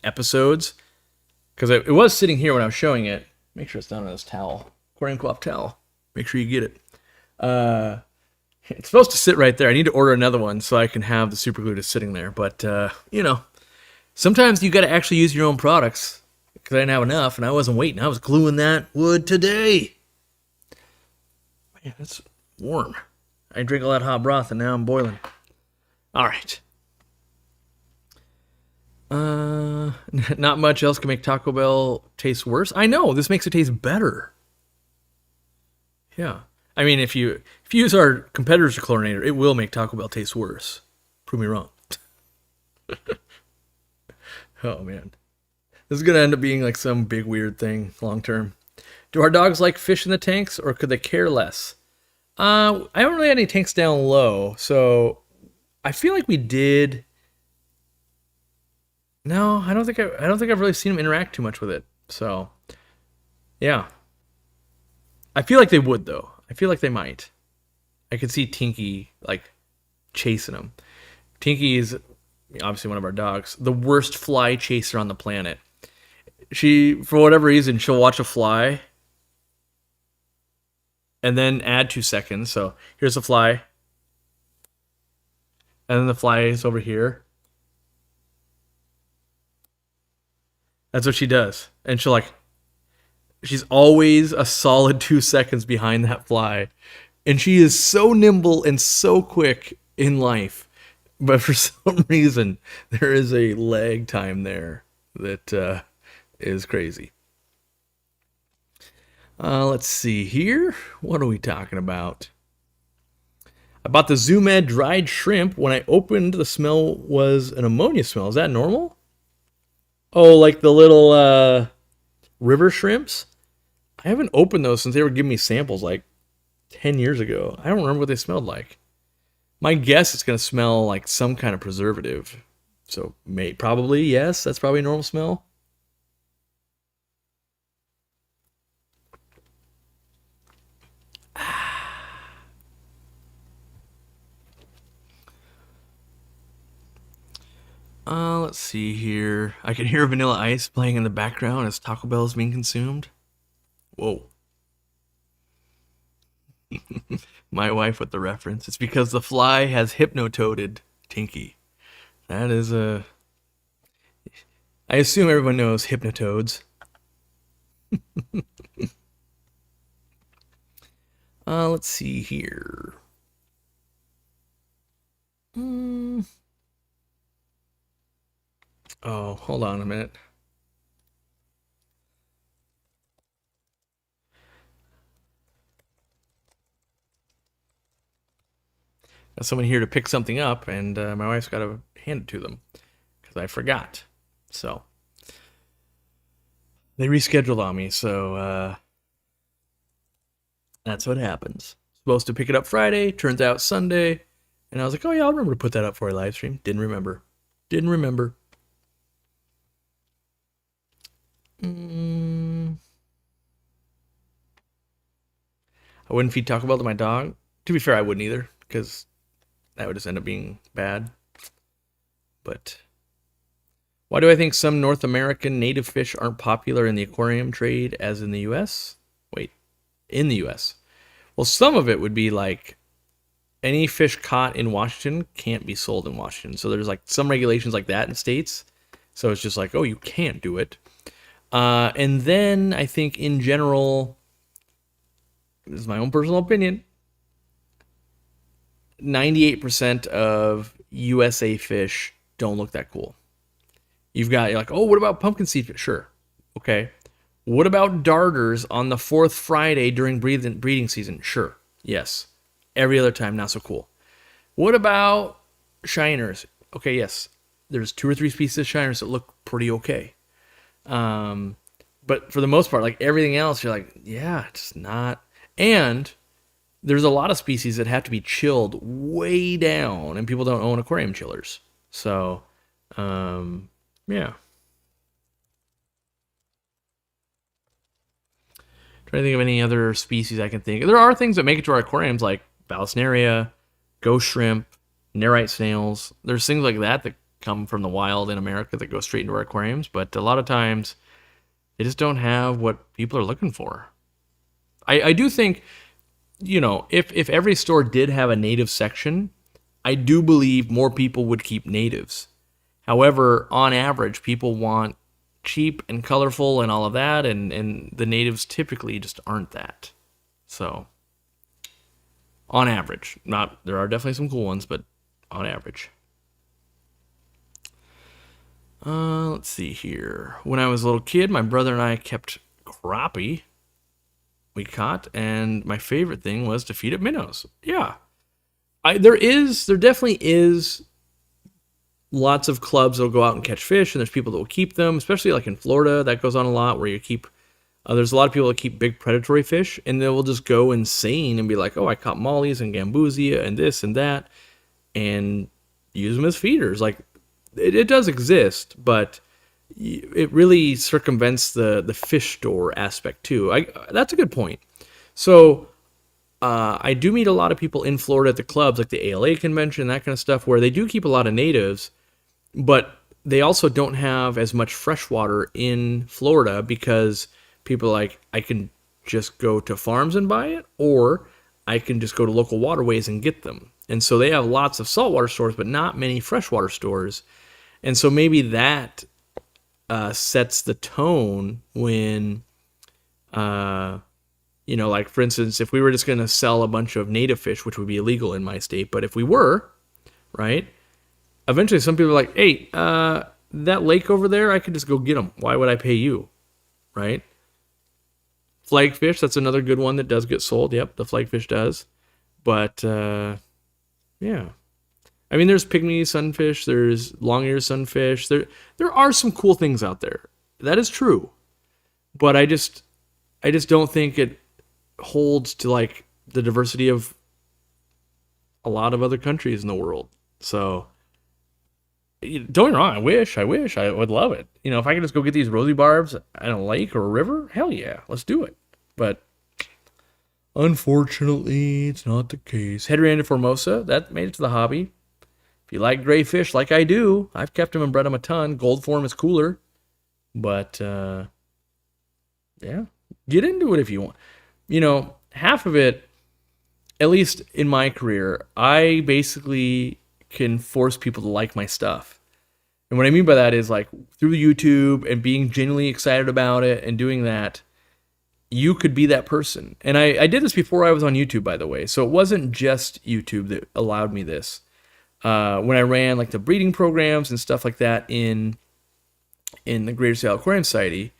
episodes, Because it was sitting here when I was showing it. Make sure it's down on this towel. Aquariumcoop towel. Make sure you get it. It's supposed to sit right there. I need to order another one so I can have the super glue just sitting there. But, sometimes you got to actually use your own products. Because I didn't have enough, and I wasn't waiting. I was gluing that wood today. Man, it's warm. I drink all that hot broth, and now I'm boiling. All right. Not much else can make Taco Bell taste worse. I know, this makes it taste better. Yeah. I mean, if you use our competitor's chlorinator, it will make Taco Bell taste worse. Prove me wrong. Oh, man. This is going to end up being like some big weird thing long term. Do our dogs like fish in the tanks, or could they care less? I haven't really had any tanks down low, so I feel like we did. No, I don't think I've really seen them interact too much with it. So, yeah. I feel like they would, though. I feel like they might. I could see Tinky like chasing them. Tinky is obviously one of our dogs, the worst fly chaser on the planet. She, for whatever reason, she'll watch a fly and then add 2 seconds. So here's a fly, and then the fly is over here. That's what she does. And she's always a solid 2 seconds behind that fly. And she is so nimble and so quick in life. But for some reason, there is a lag time there that is crazy. Let's see here. What are we talking about? I bought the Zoom Ed dried shrimp. When I opened, the smell was an ammonia smell. Is that normal? Oh, like the little river shrimps? I haven't opened those since they were giving me samples like 10 years ago. I don't remember what they smelled like. My guess it's going to smell like some kind of preservative. So probably, yes, that's probably a normal smell. Let's see here. I can hear Vanilla Ice playing in the background as Taco Bell is being consumed. Whoa. My wife with the reference. It's because the fly has hypnotoaded Tinky. That is a... I assume everyone knows hypnotoads. Let's see here. Oh, hold on a minute. Got someone here to pick something up, and my wife's got to hand it to them because I forgot. So they rescheduled on me, so that's what happens. Supposed to pick it up Friday, turns out Sunday, and I was like, oh yeah, I'll remember to put that up for a live stream. Didn't remember. I wouldn't feed Taco Bell to my dog. To be fair, I wouldn't either, because that would just end up being bad. But why do I think some North American native fish aren't popular in the aquarium trade as in the US? Wait, in the US. Well, some of it would be like any fish caught in Washington can't be sold in Washington. So there's like some regulations like that in states. So it's just like, oh, you can't do it. And then I think in general, this is my own personal opinion, 98% of USA fish don't look that cool. You're like, oh, what about pumpkin seed fish? Sure. Okay. What about darters on the 4th Friday during breeding season? Sure. Yes. Every other time, not so cool. What about shiners? Okay, yes. There's 2 or 3 species of shiners that look pretty okay. But for the most part, like everything else, you're like, yeah, it's not. And there's a lot of species that have to be chilled way down, and people don't own aquarium chillers. So, yeah. Trying to think of any other species I can think of. There are things that make it to our aquariums, like Balasnaria, ghost shrimp, nerite snails. There's things like that come from the wild in America that go straight into our aquariums. But a lot of times, They just don't have what people are looking for. I do think, if every store did have a native section, I do believe more people would keep natives. However, on average, people want cheap and colorful and all of that, and the natives typically just aren't that. So, on average, not there are definitely some cool ones, but on average. Let's see here. When I was a little kid, my brother and I kept crappie we caught, and my favorite thing was to feed it minnows. Yeah, there definitely is lots of clubs that'll go out and catch fish, and there's people that will keep them, especially like in Florida. That goes on a lot where you keep. There's a lot of people that keep big predatory fish, and they will just go insane and be like, "Oh, I caught mollies and gambusia and this and that," and use them as feeders. Like it does exist, but it really circumvents the fish store aspect too. That's a good point. So I do meet a lot of people in Florida at the clubs, like the ALA convention, that kind of stuff, where they do keep a lot of natives, but they also don't have as much freshwater in Florida because people are like, I can just go to farms and buy it, or I can just go to local waterways and get them. And so they have lots of saltwater stores, but not many freshwater stores. And so maybe that sets the tone when, like for instance, if we were just going to sell a bunch of native fish, which would be illegal in my state, but if we were, right, eventually some people are like, hey, that lake over there, I could just go get them. Why would I pay you, right? Flagfish, that's another good one that does get sold. Yep, the flagfish does. But, yeah. I mean, there's pygmy sunfish, there's long-eared sunfish. There are some cool things out there. That is true. But I just don't think it holds to like the diversity of a lot of other countries in the world. So don't get me wrong, I wish I would love it. If I could just go get these rosy barbs at a lake or a river, hell yeah, let's do it. But unfortunately, it's not the case. Heteranid Formosa, that made it to the hobby. If you like gray fish like I do, I've kept them and bred them a ton. Gold form is cooler. But, yeah, get into it if you want. Half of it, at least in my career, I basically can force people to like my stuff. And what I mean by that is like through YouTube and being genuinely excited about it and doing that, you could be that person. And I did this before I was on YouTube, by the way. So it wasn't just YouTube that allowed me this. When I ran like the breeding programs and stuff like that in the Greater Seattle Aquarium Society,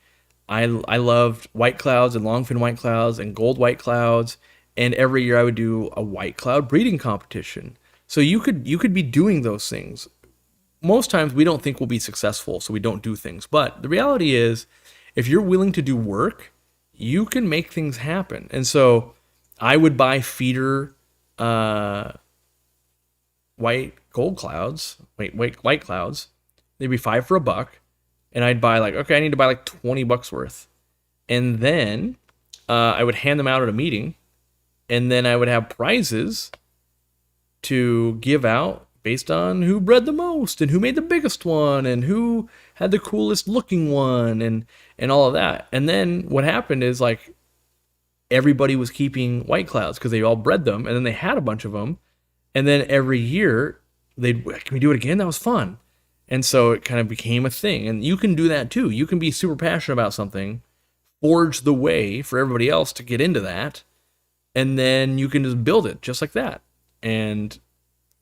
I loved white clouds and longfin white clouds and gold white clouds, and every year I would do a white cloud breeding competition. So you could be doing those things. Most times we don't think we'll be successful, so we don't do things. But the reality is, if you're willing to do work, you can make things happen. And so I would buy feeder white clouds. They'd be $5 for $1. And I'd buy I need to buy like $20 worth. And then I would hand them out at a meeting. And then I would have prizes to give out based on who bred the most and who made the biggest one and who had the coolest looking one and all of that. And then what happened is like everybody was keeping white clouds because they all bred them, and then they had a bunch of them. And then every year can we do it again? That was fun. And so it kind of became a thing. And you can do that too. You can be super passionate about something, forge the way for everybody else to get into that, and then you can just build it just like that. And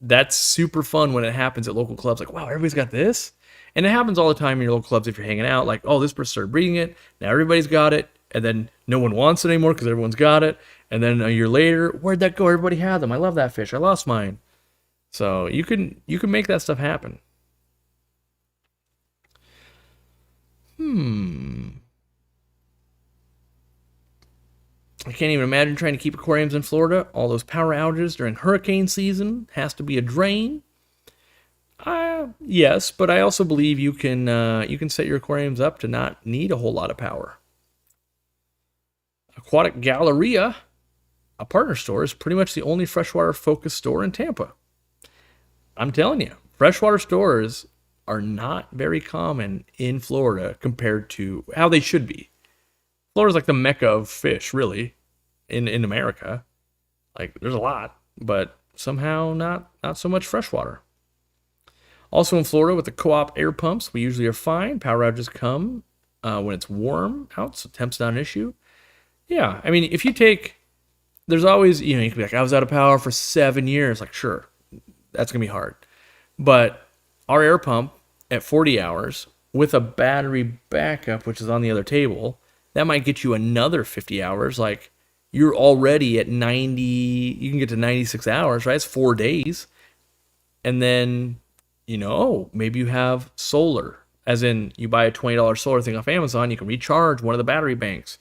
that's super fun when it happens at local clubs. Like, wow, everybody's got this. And it happens all the time in your local clubs if you're hanging out. Like, oh, this person started breeding it. Now everybody's got it. And then no one wants it anymore because everyone's got it. And then a year later, where'd that go? Everybody had them. I love that fish. I lost mine. So you can make that stuff happen. I can't even imagine trying to keep aquariums in Florida. All those power outages during hurricane season has to be a drain. Yes, but I also believe you can set your aquariums up to not need a whole lot of power. Aquatic Galleria, a partner store, is pretty much the only freshwater focused store in Tampa. I'm telling you, freshwater stores are not very common in Florida compared to how they should be. Florida's like the mecca of fish, really, in America. Like there's a lot, but somehow not so much freshwater. Also in Florida with the co-op air pumps, we usually are fine. Power outages come when it's warm out, so temp's not an issue. Yeah, I mean, if you take, there's always, you can be like, I was out of power for 7 years. Like, sure, that's going to be hard. But our air pump at 40 hours with a battery backup, which is on the other table, that might get you another 50 hours. Like, you're already at 90, you can get to 96 hours, right? It's 4 days. And then, maybe you have solar, as in you buy a $20 solar thing off Amazon, you can recharge one of the battery banks.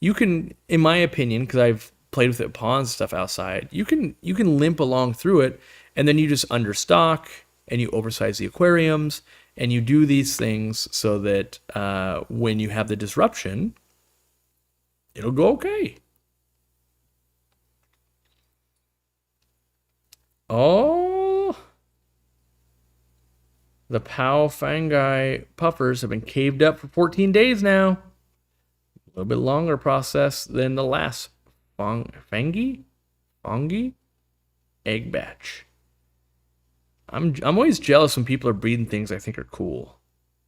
You can, in my opinion, because I've played with it, ponds stuff outside, you can limp along through it, and then you just understock and you oversize the aquariums and you do these things so that when you have the disruption, it'll go okay. Oh, the Pow Fangi puffers have been caved up for 14 days now. A little bit longer process than the last Fangi egg batch. I'm always jealous when people are breeding things I think are cool,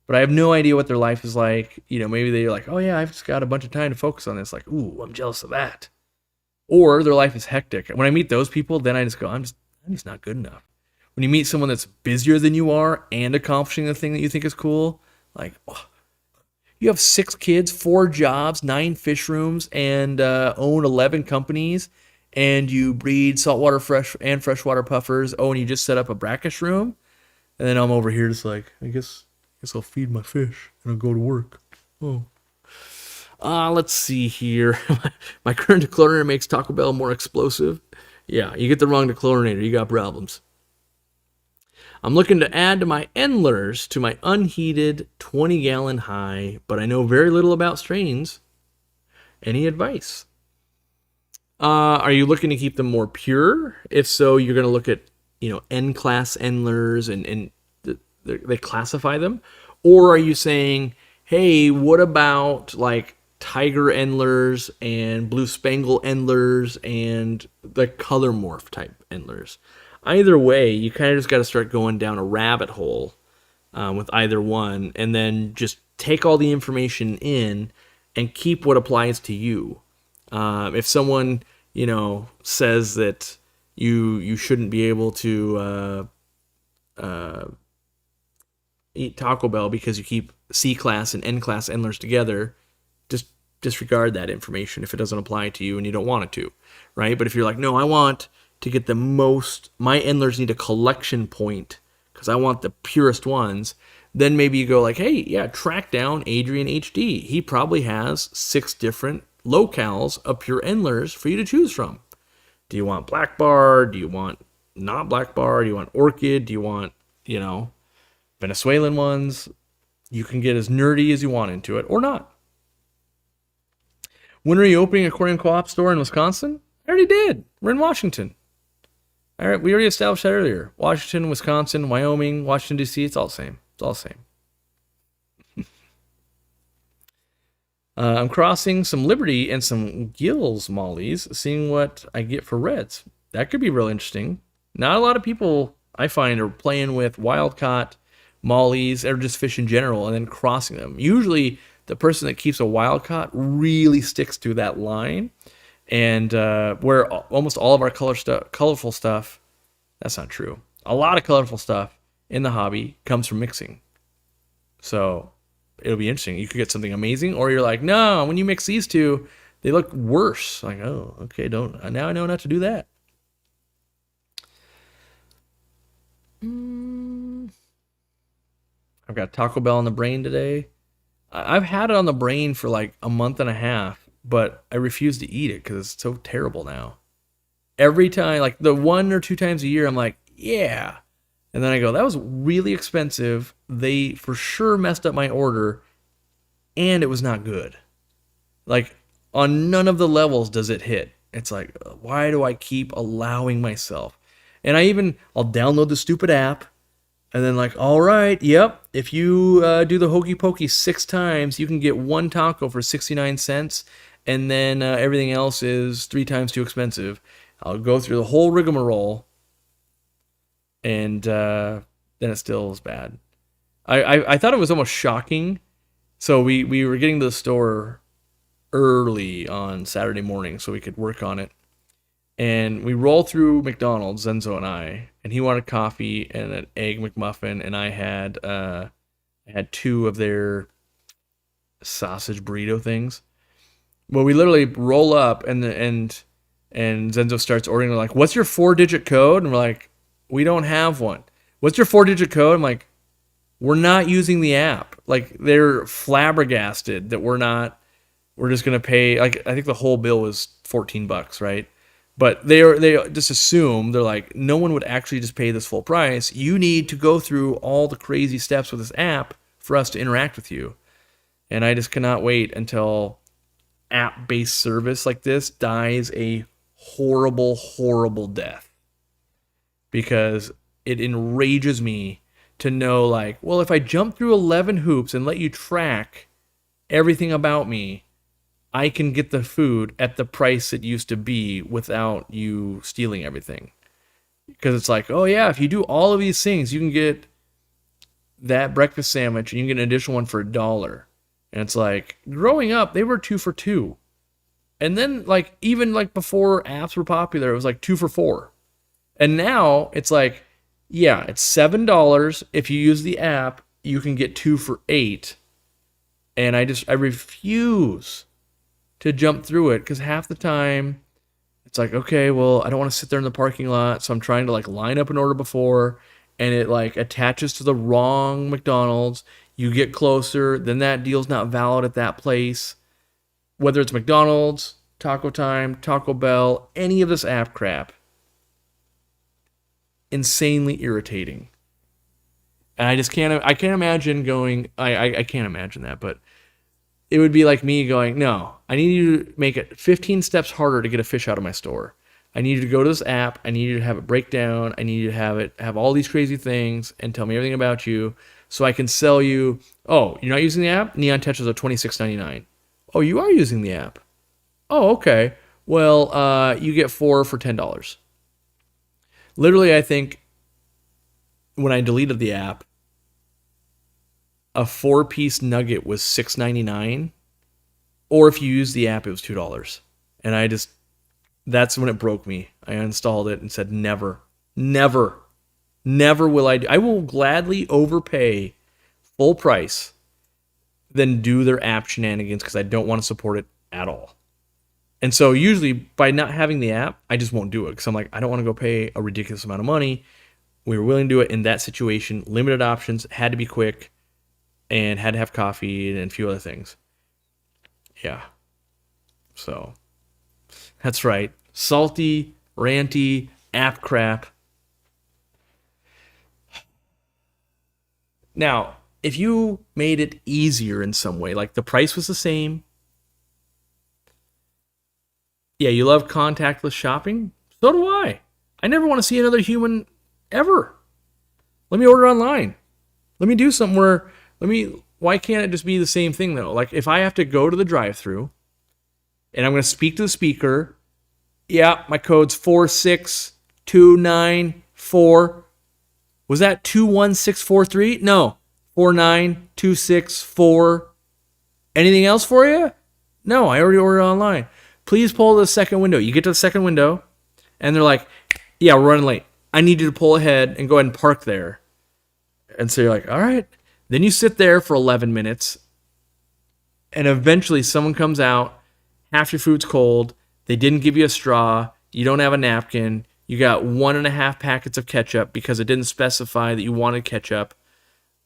but I have no idea what their life is like. Maybe they're like, oh yeah, I've just got a bunch of time to focus on this. Like, ooh, I'm jealous of that. Or their life is hectic. When I meet those people, then I just go, I'm just not good enough. When you meet someone that's busier than you are and accomplishing the thing that you think is cool, like, oh, you have 6 kids, 4 jobs, 9 fish rooms, and own 11 companies, and you breed saltwater freshwater puffers. Oh, and you just set up a brackish room. And then I'm over here just like, I guess I'll feed my fish and I'll go to work. Oh. Let's see here. My current dechlorinator makes Taco Bell more explosive. Yeah, you get the wrong dechlorinator, you got problems. I'm looking to add to my endlers to my unheated 20-gallon high, but I know very little about strains. Any advice? Are you looking to keep them more pure? If so, you're going to look at, N-class endlers and they classify them. Or are you saying, hey, what about like tiger endlers and blue spangle endlers and the color morph type endlers? Either way, you kind of just got to start going down a rabbit hole with either one, and then just take all the information in and keep what applies to you. If someone, says that you shouldn't be able to eat Taco Bell because you keep C-class and N-class endlers together, just disregard that information if it doesn't apply to you and you don't want it to, right? But if you're like, no, I want to get the most, my endlers need a collection point because I want the purest ones, then maybe you go like, hey, yeah, track down Adrian HD. He probably has 6 different locales of pure endlers for you to choose from. Do you want black bar? Do you want not black bar? Do you want orchid? Do you want, Venezuelan ones? You can get as nerdy as you want into it or not. When are you opening an Aquarium Co-op store in Wisconsin? I already did. We're in Washington. All right, we already established that earlier. Washington, Wisconsin, Wyoming, Washington, D.C., it's all the same. It's all the same. I'm crossing some Liberty and some Gills mollies, seeing what I get for reds. That could be real interesting. Not a lot of people, I find, are playing with wild-caught mollies or just fish in general and then crossing them. Usually, the person that keeps a wild-caught really sticks to that line. And where almost all of our colorful stuff, that's not true. A lot of colorful stuff in the hobby comes from mixing. So it'll be interesting. You could get something amazing, or you're like, no, when you mix these two, they look worse. Like, oh, okay, now I know not to do that. I've got Taco Bell on the brain today. I've had it on the brain for like a month and a half. But I refuse to eat it because it's so terrible now. Every time, like the 1 or 2 times a year, I'm like, yeah. And then I go, that was really expensive. They for sure messed up my order. And it was not good. Like, on none of the levels does it hit. It's like, why do I keep allowing myself? And I'll download the stupid app. And then like, all right, yep, if you do the hokey pokey 6 times, you can get 1 taco for 69 cents, and then everything else is 3 times too expensive. I'll go through the whole rigmarole, and then it still is bad. I thought it was almost shocking. So we were getting to the store early on Saturday morning so we could work on it. And we roll through McDonald's, Zenzo and I, and he wanted coffee and an egg McMuffin, and I had 2 of their sausage burrito things. Well, we literally roll up, and Zenzo starts ordering. We're like, "What's your 4-digit code?" And we're like, "We don't have one." "What's your 4-digit code?" I'm like, "We're not using the app." Like, they're flabbergasted that we're just gonna pay. Like, I think the whole bill was $14, right? But they just assume, they're like, no one would actually just pay this full price. You need to go through all the crazy steps with this app for us to interact with you. And I just cannot wait until app-based service like this dies a horrible, horrible death. Because it enrages me to know, like, well, if I jump through 11 hoops and let you track everything about me, I can get the food at the price it used to be without you stealing everything. Because it's like, oh yeah, if you do all of these things, you can get that breakfast sandwich and you can get an additional one for $1. And it's like, growing up, they were 2 for $2. And then, like, even like before apps were popular, it was like 2 for $4. And now it's like, yeah, it's $7. If you use the app, you can get 2 for $8. And I refuse to jump through it, because half the time it's like, okay, well, I don't want to sit there in the parking lot, so I'm trying to like line up an order before, and it like attaches to the wrong McDonald's. You get closer, then that deal's not valid at that place. Whether it's McDonald's, Taco Time, Taco Bell, any of this app crap. Insanely irritating. And I can't imagine going, I can't imagine that, but it would be like me going, no, I need you to make it 15 steps harder to get a fish out of my store. I need you to go to this app. I need you to have it break down. I need you to have all these crazy things and tell me everything about you so I can sell you. Oh, you're not using the app? Neon Tetras are $26.99. Oh, you are using the app? Oh, okay. Well, you get 4 for $10. Literally, I think when I deleted the app, a 4-piece nugget was $6.99, or if you use the app, it was $2. And that's when it broke me. I uninstalled it and said, never will I will gladly overpay full price than do their app shenanigans, because I don't want to support it at all. And so usually by not having the app, I just won't do it, because I'm like, I don't want to go pay a ridiculous amount of money. We were willing to do it in that situation. Limited options, had to be quick, and had to have coffee and a few other things. Yeah. So, that's right. Salty, ranty, app crap. Now, if you made it easier in some way, like the price was the same. Yeah, you love contactless shopping? So do I. I never want to see another human ever. Let me order online. Let me do something where why can't it just be the same thing though? Like, if I have to go to the drive-thru and I'm going to speak to the speaker, yeah, my code's 46294. Was that 21643? No, 49264. Anything else for you? No, I already ordered online. Please pull the second window. You get to the second window and they're like, yeah, we're running late. I need you to pull ahead and go ahead and park there. And so you're like, all right. Then you sit there for 11 minutes, and eventually someone comes out, half your food's cold, they didn't give you a straw, you don't have a napkin, you got 1.5 packets of ketchup because it didn't specify that you wanted ketchup.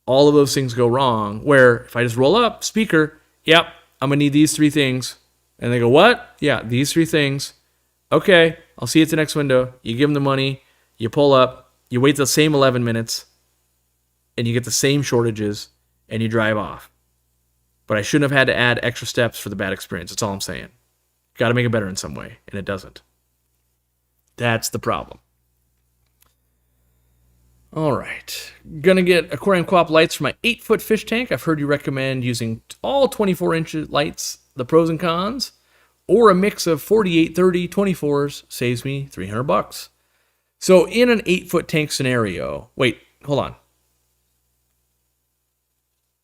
All of those things go wrong, where if I just roll up, speaker, yep, I'm going to need these 3 things. And they go, what? Yeah, these 3 things. Okay, I'll see you at the next window. You give them the money, you pull up, you wait the same 11 minutes, and you get the same shortages, and you drive off. But I shouldn't have had to add extra steps for the bad experience. That's all I'm saying. Got to make it better in some way, and it doesn't. That's the problem. All right. Gonna get Aquariumcoop lights for my 8-foot fish tank. I've heard you recommend using all 24-inch lights, the pros and cons, or a mix of 48, 30, 24s saves me $300. So in an 8-foot tank scenario, wait, hold on.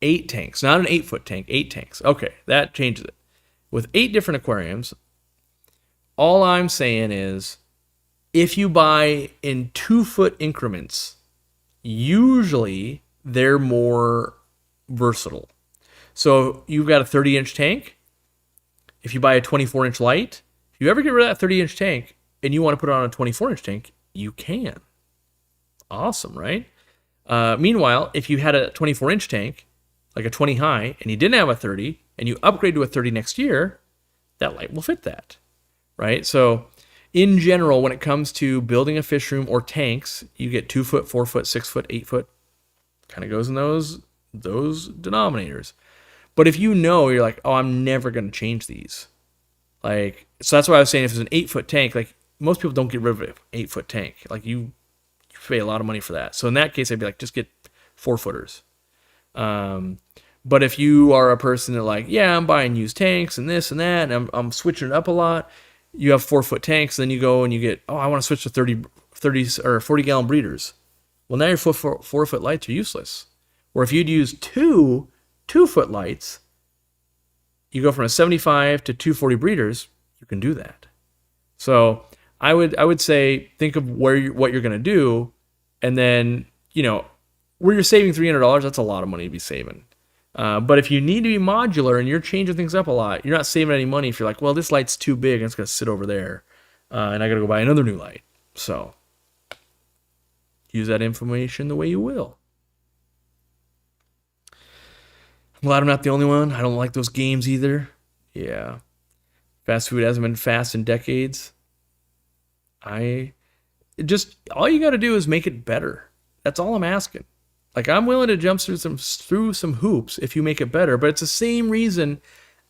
8 tanks, not an 8-foot tank, 8 tanks. Okay, that changes it. With 8 different aquariums, all I'm saying is if you buy in 2-foot increments, usually they're more versatile. So you've got a 30-inch tank. If you buy a 24-inch light, if you ever get rid of that 30-inch tank and you want to put it on a 24-inch tank, you can. Awesome, right? Meanwhile, if you had a 24-inch tank, like a 20 high, and you didn't have a 30, and you upgrade to a 30 next year, that light will fit that, right? So in general, when it comes to building a fish room or tanks, you get 2-foot, 4-foot, 6-foot, 8-foot. Kind of goes in those denominators. But if you know, you're like, oh, I'm never going to change these. Like, so that's why I was saying if it's an 8-foot tank, like most people don't get rid of an 8-foot tank. Like you pay a lot of money for that. So in that case, I'd be like, just get 4-footers. But if you are a person that like, yeah, I'm buying used tanks and this and that, and I'm switching it up a lot, you have 4-foot tanks, then you go and you get, oh, I want to switch to 30 or 40-gallon breeders. Well, now your 4-foot lights are useless. Or if you'd use 2-foot lights, you go from a 75 to 240 breeders, you can do that. So I would say think of what you're going to do, and then, where you're saving $300, that's a lot of money to be saving. But if you need to be modular and you're changing things up a lot, you're not saving any money if you're like, well, this light's too big and it's going to sit over there, and I got to go buy another new light. So use that information the way you will. I'm glad I'm not the only one. I don't like those games either. Yeah. Fast food hasn't been fast in decades. All you got to do is make it better. That's all I'm asking. Like, I'm willing to jump through some hoops if you make it better, but it's the same reason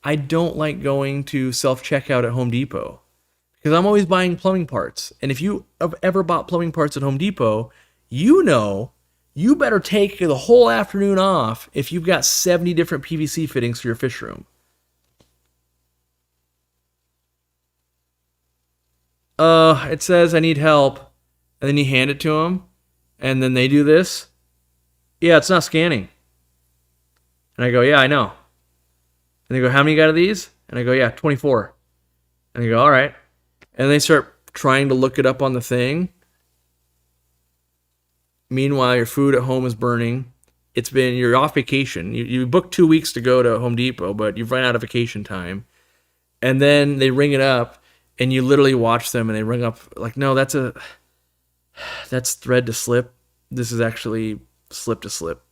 I don't like going to self-checkout at Home Depot, because I'm always buying plumbing parts. And if you have ever bought plumbing parts at Home Depot, you better take the whole afternoon off if you've got 70 different PVC fittings for your fish room. It says I need help, and then you hand it to them, and then they do this. Yeah, it's not scanning. And I go, yeah, I know. And they go, how many got of these? And I go, yeah, 24. And they go, all right. And they start trying to look it up on the thing. Meanwhile, your food at home is burning. You're off vacation. You booked 2 weeks to go to Home Depot, but you've run out of vacation time. And then they ring it up, and you literally watch them, and they ring up like, no, that's thread to slip. This is actually slip to slip.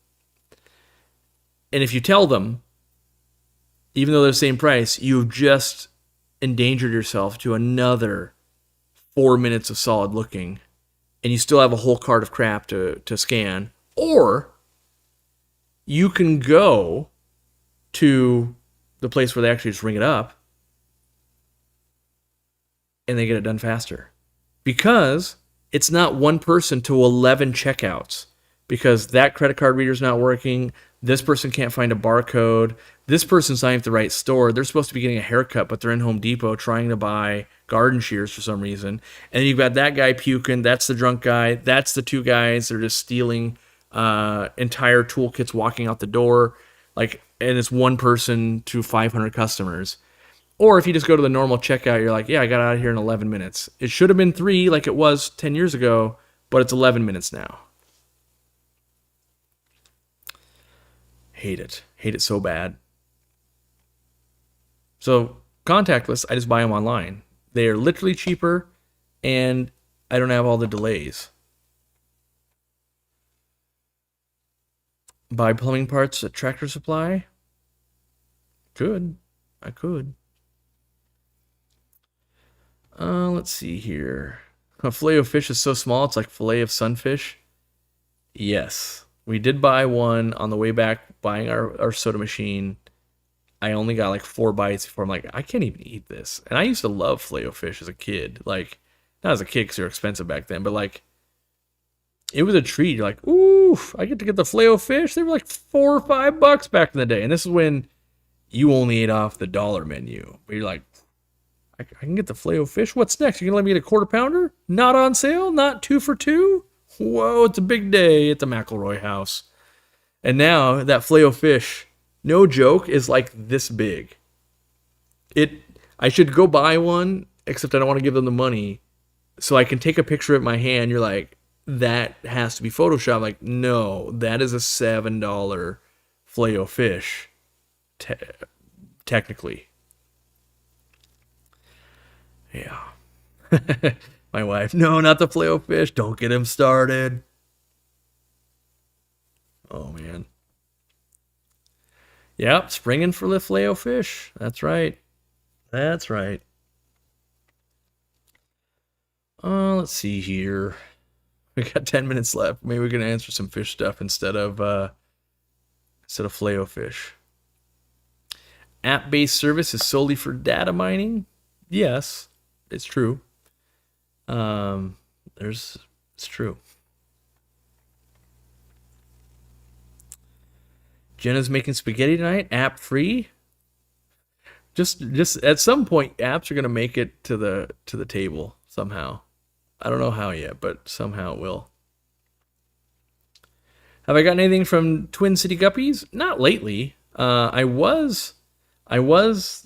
And if you tell them, even though they're the same price, you've just endangered yourself to another 4 minutes of solid looking, and you still have a whole cart of crap to scan. Or you can go to the place where they actually just ring it up, and they get it done faster. Because it's not one person to 11 checkouts. Because that credit card reader's not working, this person can't find a barcode, this person's not even at the right store, they're supposed to be getting a haircut, but they're in Home Depot trying to buy garden shears for some reason, and then you've got that guy puking, that's the drunk guy, that's the 2 guys that are just stealing entire toolkits walking out the door, and it's one person to 500 customers. Or if you just go to the normal checkout, you're like, yeah, I got out of here in 11 minutes. It should have been 3 like it was 10 years ago, but it's 11 minutes now. Hate it so bad. So contactless, I just buy them online. They are literally cheaper, and I don't have all the delays. Buy plumbing parts at Tractor Supply? I could. Let's see here. A fillet of fish is so small, it's like fillet of sunfish. Yes. We did buy one on the way back buying our soda machine. I only got like 4 bites before I'm like, I can't even eat this. And I used to love filet-o-fish as a kid. Like, not as a kid because they were expensive back then, but like, it was a treat. You're like, ooh, I get to get the filet fish. They were like $4 or $5 back in the day, and this is when you only ate off the dollar menu. But you're like, I can get the filet fish. What's next? You're gonna let me get a quarter pounder? Not on sale? Not 2 for 2? Whoa, it's a big day at the McElroy house. And now that filet fish, no joke, is like this big. I should go buy one, except I don't want to give them the money, so I can take a picture of my hand. You're like, that has to be Photoshop. Like, no, that is a $7 filet fish, technically. Yeah. My wife, no, not the filet fish. Don't get him started. Oh, man. Yep, springing for the filet fish. That's right. That's right. Let's see here. We got 10 minutes left. Maybe we can answer some fish stuff instead of filet fish. App-based service is solely for data mining. Yes, it's true. It's true. Jenna's making spaghetti tonight. App free. Just at some point, apps are gonna make it to the table somehow. I don't know how yet, but somehow it will. Have I gotten anything from Twin City Guppies? Not lately. I was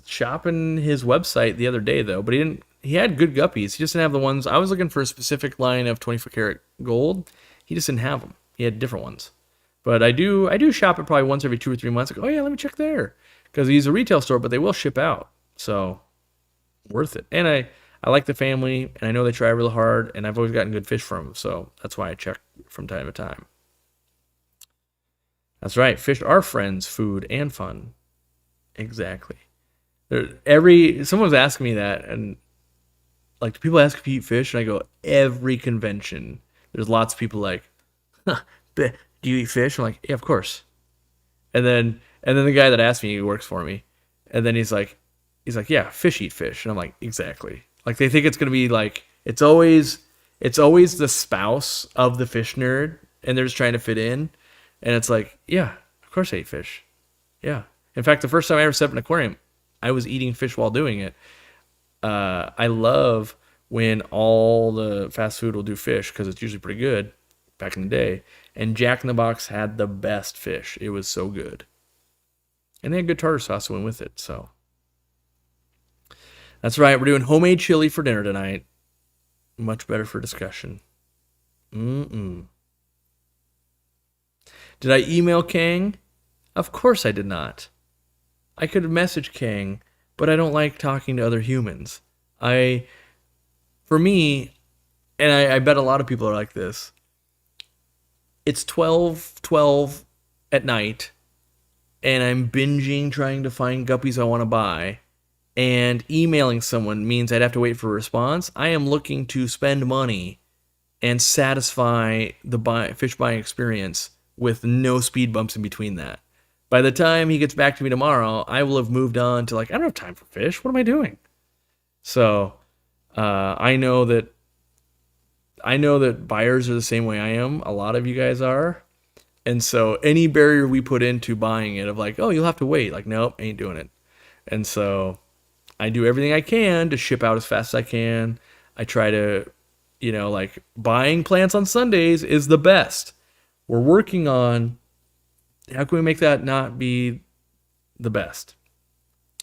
shopping his website the other day though, but he had good guppies. He just didn't have the ones. I was looking for a specific line of 24 karat gold. He just didn't have them. He had different ones. But I do shop it probably once every 2 or 3 months. Like, oh yeah, let me check there, because he's a retail store, but they will ship out. So worth it. And I like the family, and I know they try really hard, and I've always gotten good fish from them. So that's why I check from time to time. That's right. Fish are friends, food, and fun. Exactly. Someone was asking me that, and like, do people ask if you eat fish? And I go, every convention. There's lots of people like, huh, do you eat fish? I'm like, yeah, of course. And then the guy that asked me, he works for me, and then he's like, yeah, fish eat fish, and I'm like, exactly. Like, they think it's gonna be like, it's always the spouse of the fish nerd, and they're just trying to fit in, and it's like, yeah, of course I eat fish. Yeah. In fact, the first time I ever set up an aquarium, I was eating fish while doing it. I love when all the fast food will do fish, because it's usually pretty good back in the day. And Jack in the Box had the best fish. It was so good. And they had good tartar sauce that went with it. So that's right. We're doing homemade chili for dinner tonight. Much better for discussion. Did I email Kang? Of course I did not. I could message Kang, but I don't like talking to other humans. For me, and I bet a lot of people are like this, it's 12:12 at night, and I'm binging trying to find guppies I want to buy, and emailing someone means I'd have to wait for a response. I am looking to spend money and satisfy the fish buying experience with no speed bumps in between that. By the time he gets back to me tomorrow, I will have moved on to, like, I don't have time for fish. What am I doing? So I know that buyers are the same way I am. A lot of you guys are. And so any barrier we put into buying it of like, oh, you'll have to wait. Like, nope, ain't doing it. And so I do everything I can to ship out as fast as I can. I try to, like, buying plants on Sundays is the best. We're working on how can we make that not be the best?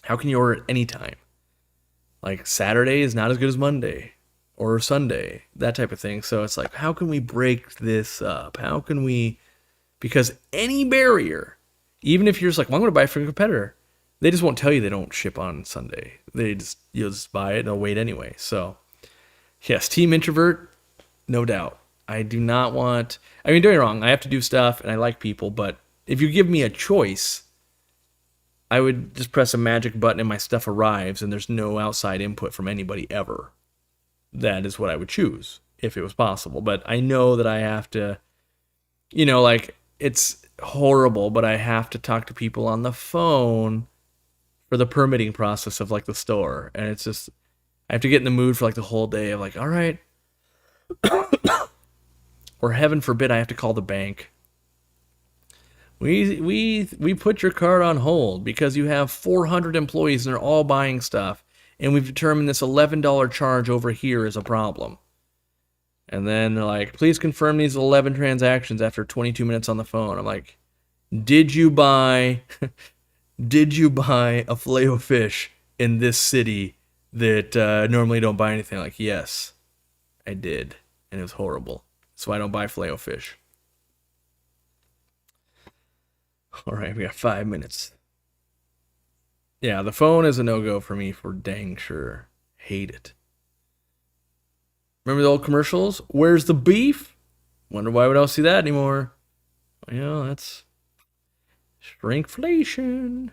How can you order it anytime? Like, Saturday is not as good as Monday or Sunday, that type of thing. So it's like, how can we break this up? How can we, because any barrier, even if you're just like, well, I'm going to buy it from a competitor, they just won't tell you they don't ship on Sunday. You'll just buy it and they'll wait anyway. So yes, team introvert, no doubt. I do not want, don't get me wrong, I have to do stuff and I like people, but if you give me a choice, I would just press a magic button and my stuff arrives and there's no outside input from anybody ever. That is what I would choose if it was possible. But I know that I have to, like, it's horrible, but I have to talk to people on the phone for the permitting process of, like, the store. And it's just, I have to get in the mood for, like, the whole day of, like, all right, or heaven forbid I have to call the bank. We put your card on hold because you have 400 employees and they're all buying stuff, and we've determined this $11 charge over here is a problem. And then they're like, please confirm these 11 transactions after 22 minutes on the phone. I'm like, did you buy a fillet of fish in this city that normally don't buy anything? Like, yes, I did, and it was horrible. So I don't buy fillet of fish. All right, we got 5 minutes. Yeah, the phone is a no-go for me for dang sure. Hate it. Remember the old commercials? Where's the beef? Wonder why we don't see that anymore. Yeah, that's shrinkflation.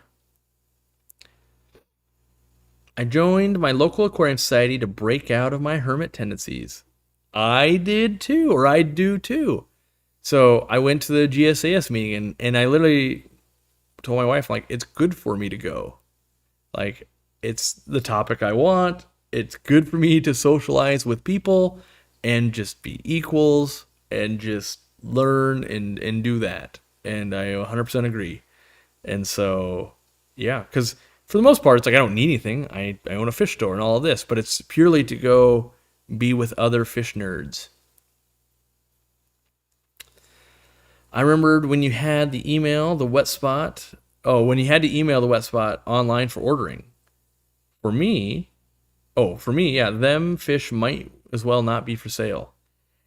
I joined my local aquarium society to break out of my hermit tendencies. I did too, or I do too. So I went to the GSAS meeting and I literally told my wife, like, it's good for me to go. Like, it's the topic I want. It's good for me to socialize with people and just be equals and just learn and do that. And I 100% agree. And so, yeah, because for the most part, it's like I don't need anything. I own a fish store and all of this, but it's purely to go be with other fish nerds. I remembered when you had the email, the wet spot. Oh, when you had to email the wet spot online for ordering. For me, yeah, them fish might as well not be for sale.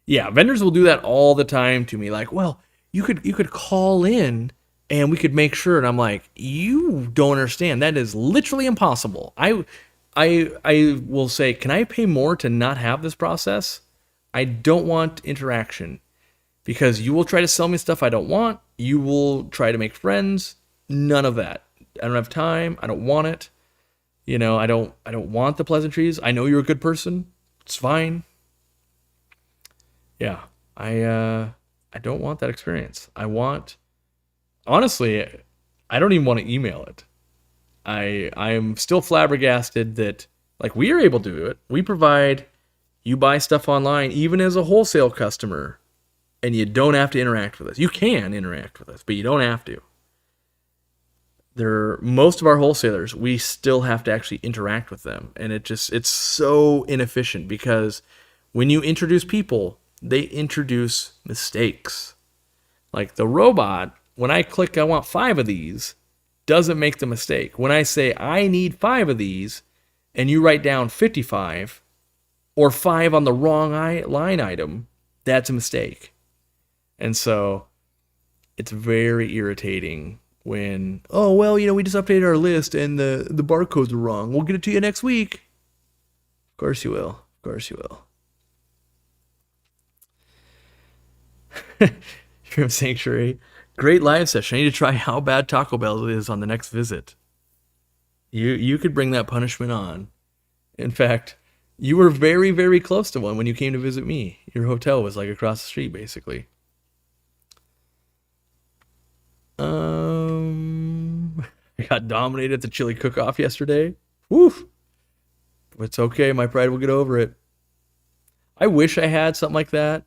Yeah, vendors will do that all the time to me. Like, well, you could call in and we could make sure. And I'm like, you don't understand. That is literally impossible. I will say, can I pay more to not have this process? I don't want interaction because you will try to sell me stuff I don't want. You will try to make friends. None of that. I don't have time. I don't want it. You know, I don't want the pleasantries. I know you're a good person. It's fine. Yeah, I don't want that experience. Honestly, I don't even want to email it. I'm still flabbergasted that, like, we are able to do it. We provide, you buy stuff online, even as a wholesale customer, and you don't have to interact with us. You can interact with us, but you don't have to. Most of our wholesalers, we still have to actually interact with them. And it's so inefficient because when you introduce people, they introduce mistakes. Like the robot, when I click, I want 5 of these, doesn't make the mistake. When I say I need 5 of these, and you write down 55, or 5 on the wrong line item, that's a mistake. And so it's very irritating when, oh, well, we just updated our list and the barcodes are wrong. We'll get it to you next week. Of course you will. Of course you will. Shrimp Sanctuary. Great live session. I need to try how bad Taco Bell is on the next visit. You could bring that punishment on. In fact, you were very, very close to one when you came to visit me. Your hotel was like across the street, basically. I got dominated at the chili cook-off yesterday. Woof. It's okay. My pride will get over it. I wish I had something like that.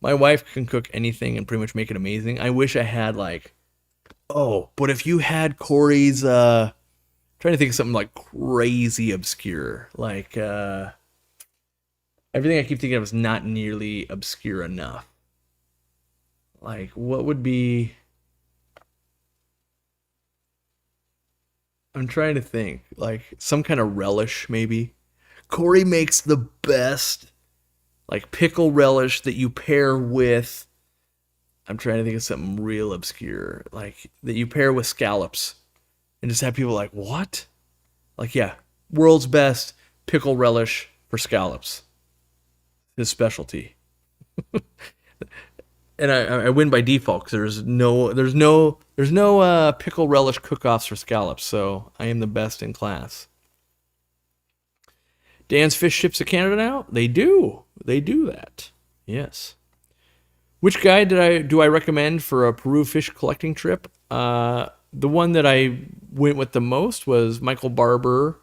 My wife can cook anything and pretty much make it amazing. I wish I had but if you had Corey's, trying to think of something like crazy obscure. Like, everything I keep thinking of is not nearly obscure enough. Like, what would be... I'm trying to think. Like, some kind of relish, maybe. Corey makes the best, like, pickle relish that you pair with... I'm trying to think of something real obscure. Like, that you pair with scallops. And just have people like, what? Like, yeah, world's best pickle relish for scallops. His specialty. And I win by default because there's no pickle relish cook-offs for scallops, so I am the best in class. Dan's Fish ships to Canada now? They do that. Yes. Which guide do I recommend for a Peru fish collecting trip? The one that I went with the most was Michael Barber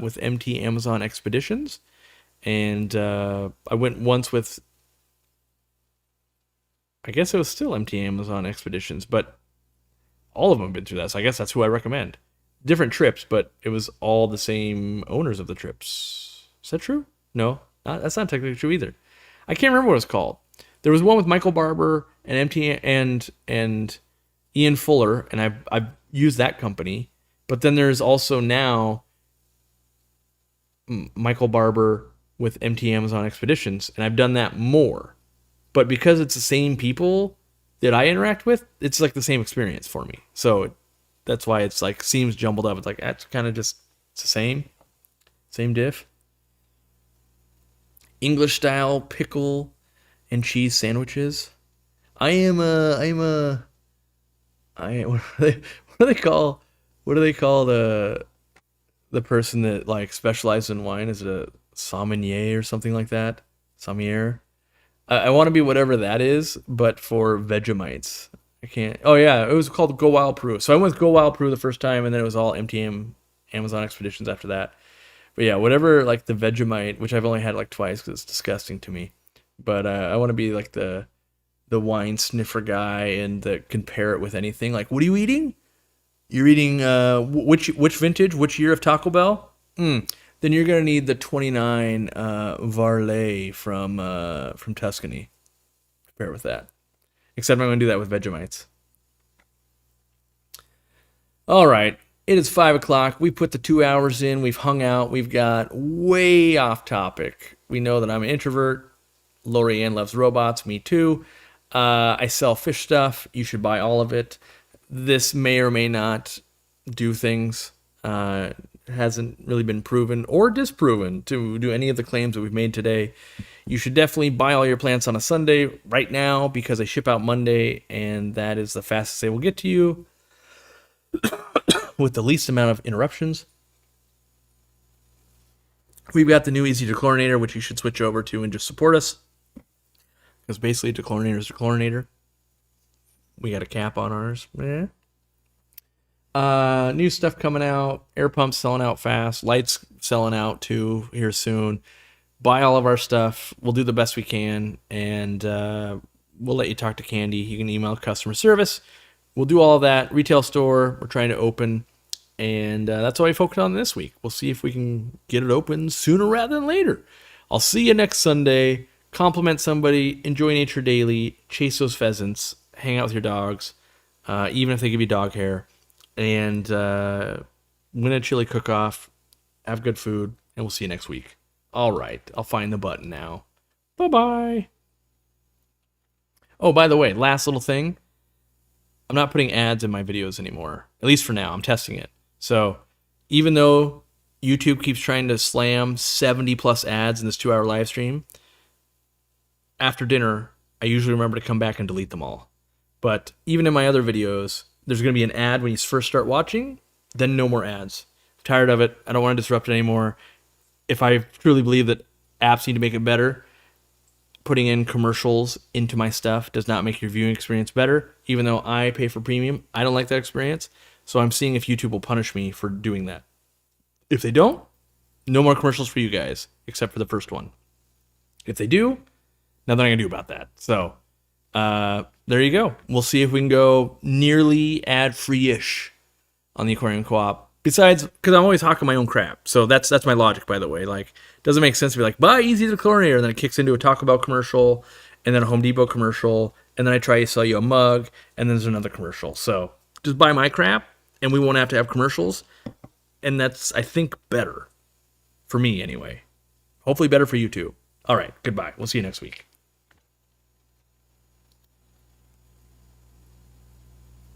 with MT Amazon Expeditions, and I went once with I guess it was still MT Amazon Expeditions, but all of them have been through that. So I guess that's who I recommend. Different trips, but it was all the same owners of the trips. Is that true? No, that's not technically true either. I can't remember what it's called. There was one with Michael Barber and MT and Ian Fuller, and I've used that company. But then there's also now Michael Barber with MT Amazon Expeditions, and I've done that more. But because it's the same people that I interact with, it's like the same experience for me. So that's why it's like seems jumbled up. It's like that's kind of just it's the same diff. English style pickle and cheese sandwiches. I what do they call the person that like specializes in wine? Is it a sommelier or something like that? Sommelier. I want to be whatever that is, but for Vegemites. I can't. Oh yeah, it was called Go Wild Peru. So I went with Go Wild Peru the first time, and then it was all MTM Amazon Expeditions after that. But yeah, whatever like the Vegemite, which I've only had like twice because it's disgusting to me. But I want to be like the wine sniffer guy and can pair it with anything. Like, what are you eating? You're eating which vintage, which year of Taco Bell? Then you're gonna need the 29 Varley from Tuscany. Pair with that. Except I'm gonna do that with Vegemites. All right, it is 5 o'clock. We put the 2 hours in. We've hung out. We've got way off topic. We know that I'm an introvert. Lori Ann loves robots. Me too. I sell fish stuff. You should buy all of it. This may or may not do things. Hasn't really been proven or disproven to do any of the claims that we've made today. You should definitely buy all your plants on a Sunday right now because they ship out Monday, and that is the fastest they will get to you with the least amount of interruptions. We've got the new Easy Dechlorinator, which you should switch over to and just support us. Because basically, dechlorinator is dechlorinator. We got a cap on ours. Yeah. New stuff coming out. Air pumps selling out fast. Lights selling out too here soon. Buy all of our stuff. We'll do the best we can, and we'll let you talk to Candy. You can email customer service. We'll do all of that. Retail store we're trying to open, and that's all we focused on this week. We'll see if we can get it open sooner rather than later. I'll see you next Sunday. Compliment somebody. Enjoy nature daily. Chase those pheasants. Hang out with your dogs, even if they give you dog hair. And win a chili cook-off. Have good food. And we'll see you next week. All right. I'll find the button now. Bye-bye. Oh, by the way, last little thing. I'm not putting ads in my videos anymore. At least for now. I'm testing it. So even though YouTube keeps trying to slam 70-plus ads in this 2-hour live stream, after dinner, I usually remember to come back and delete them all. But even in my other videos, there's going to be an ad when you first start watching, then no more ads. I'm tired of it. I don't want to disrupt it anymore. If I truly believe that apps need to make it better, putting in commercials into my stuff does not make your viewing experience better. Even though I pay for premium, I don't like that experience. So I'm seeing if YouTube will punish me for doing that. If they don't, no more commercials for you guys, except for the first one. If they do, nothing I can do about that. So there you go. We'll see if we can go nearly ad-free-ish on the Aquarium Co-op. Besides, because I'm always hawking my own crap. So that's my logic, by the way. Like, it doesn't make sense to be like, buy Easy Dechlorinator, and then it kicks into a Taco Bell commercial, and then a Home Depot commercial, and then I try to sell you a mug, and then there's another commercial. So just buy my crap, and we won't have to have commercials. And that's, I think, better. For me, anyway. Hopefully better for you, too. All right, goodbye. We'll see you next week.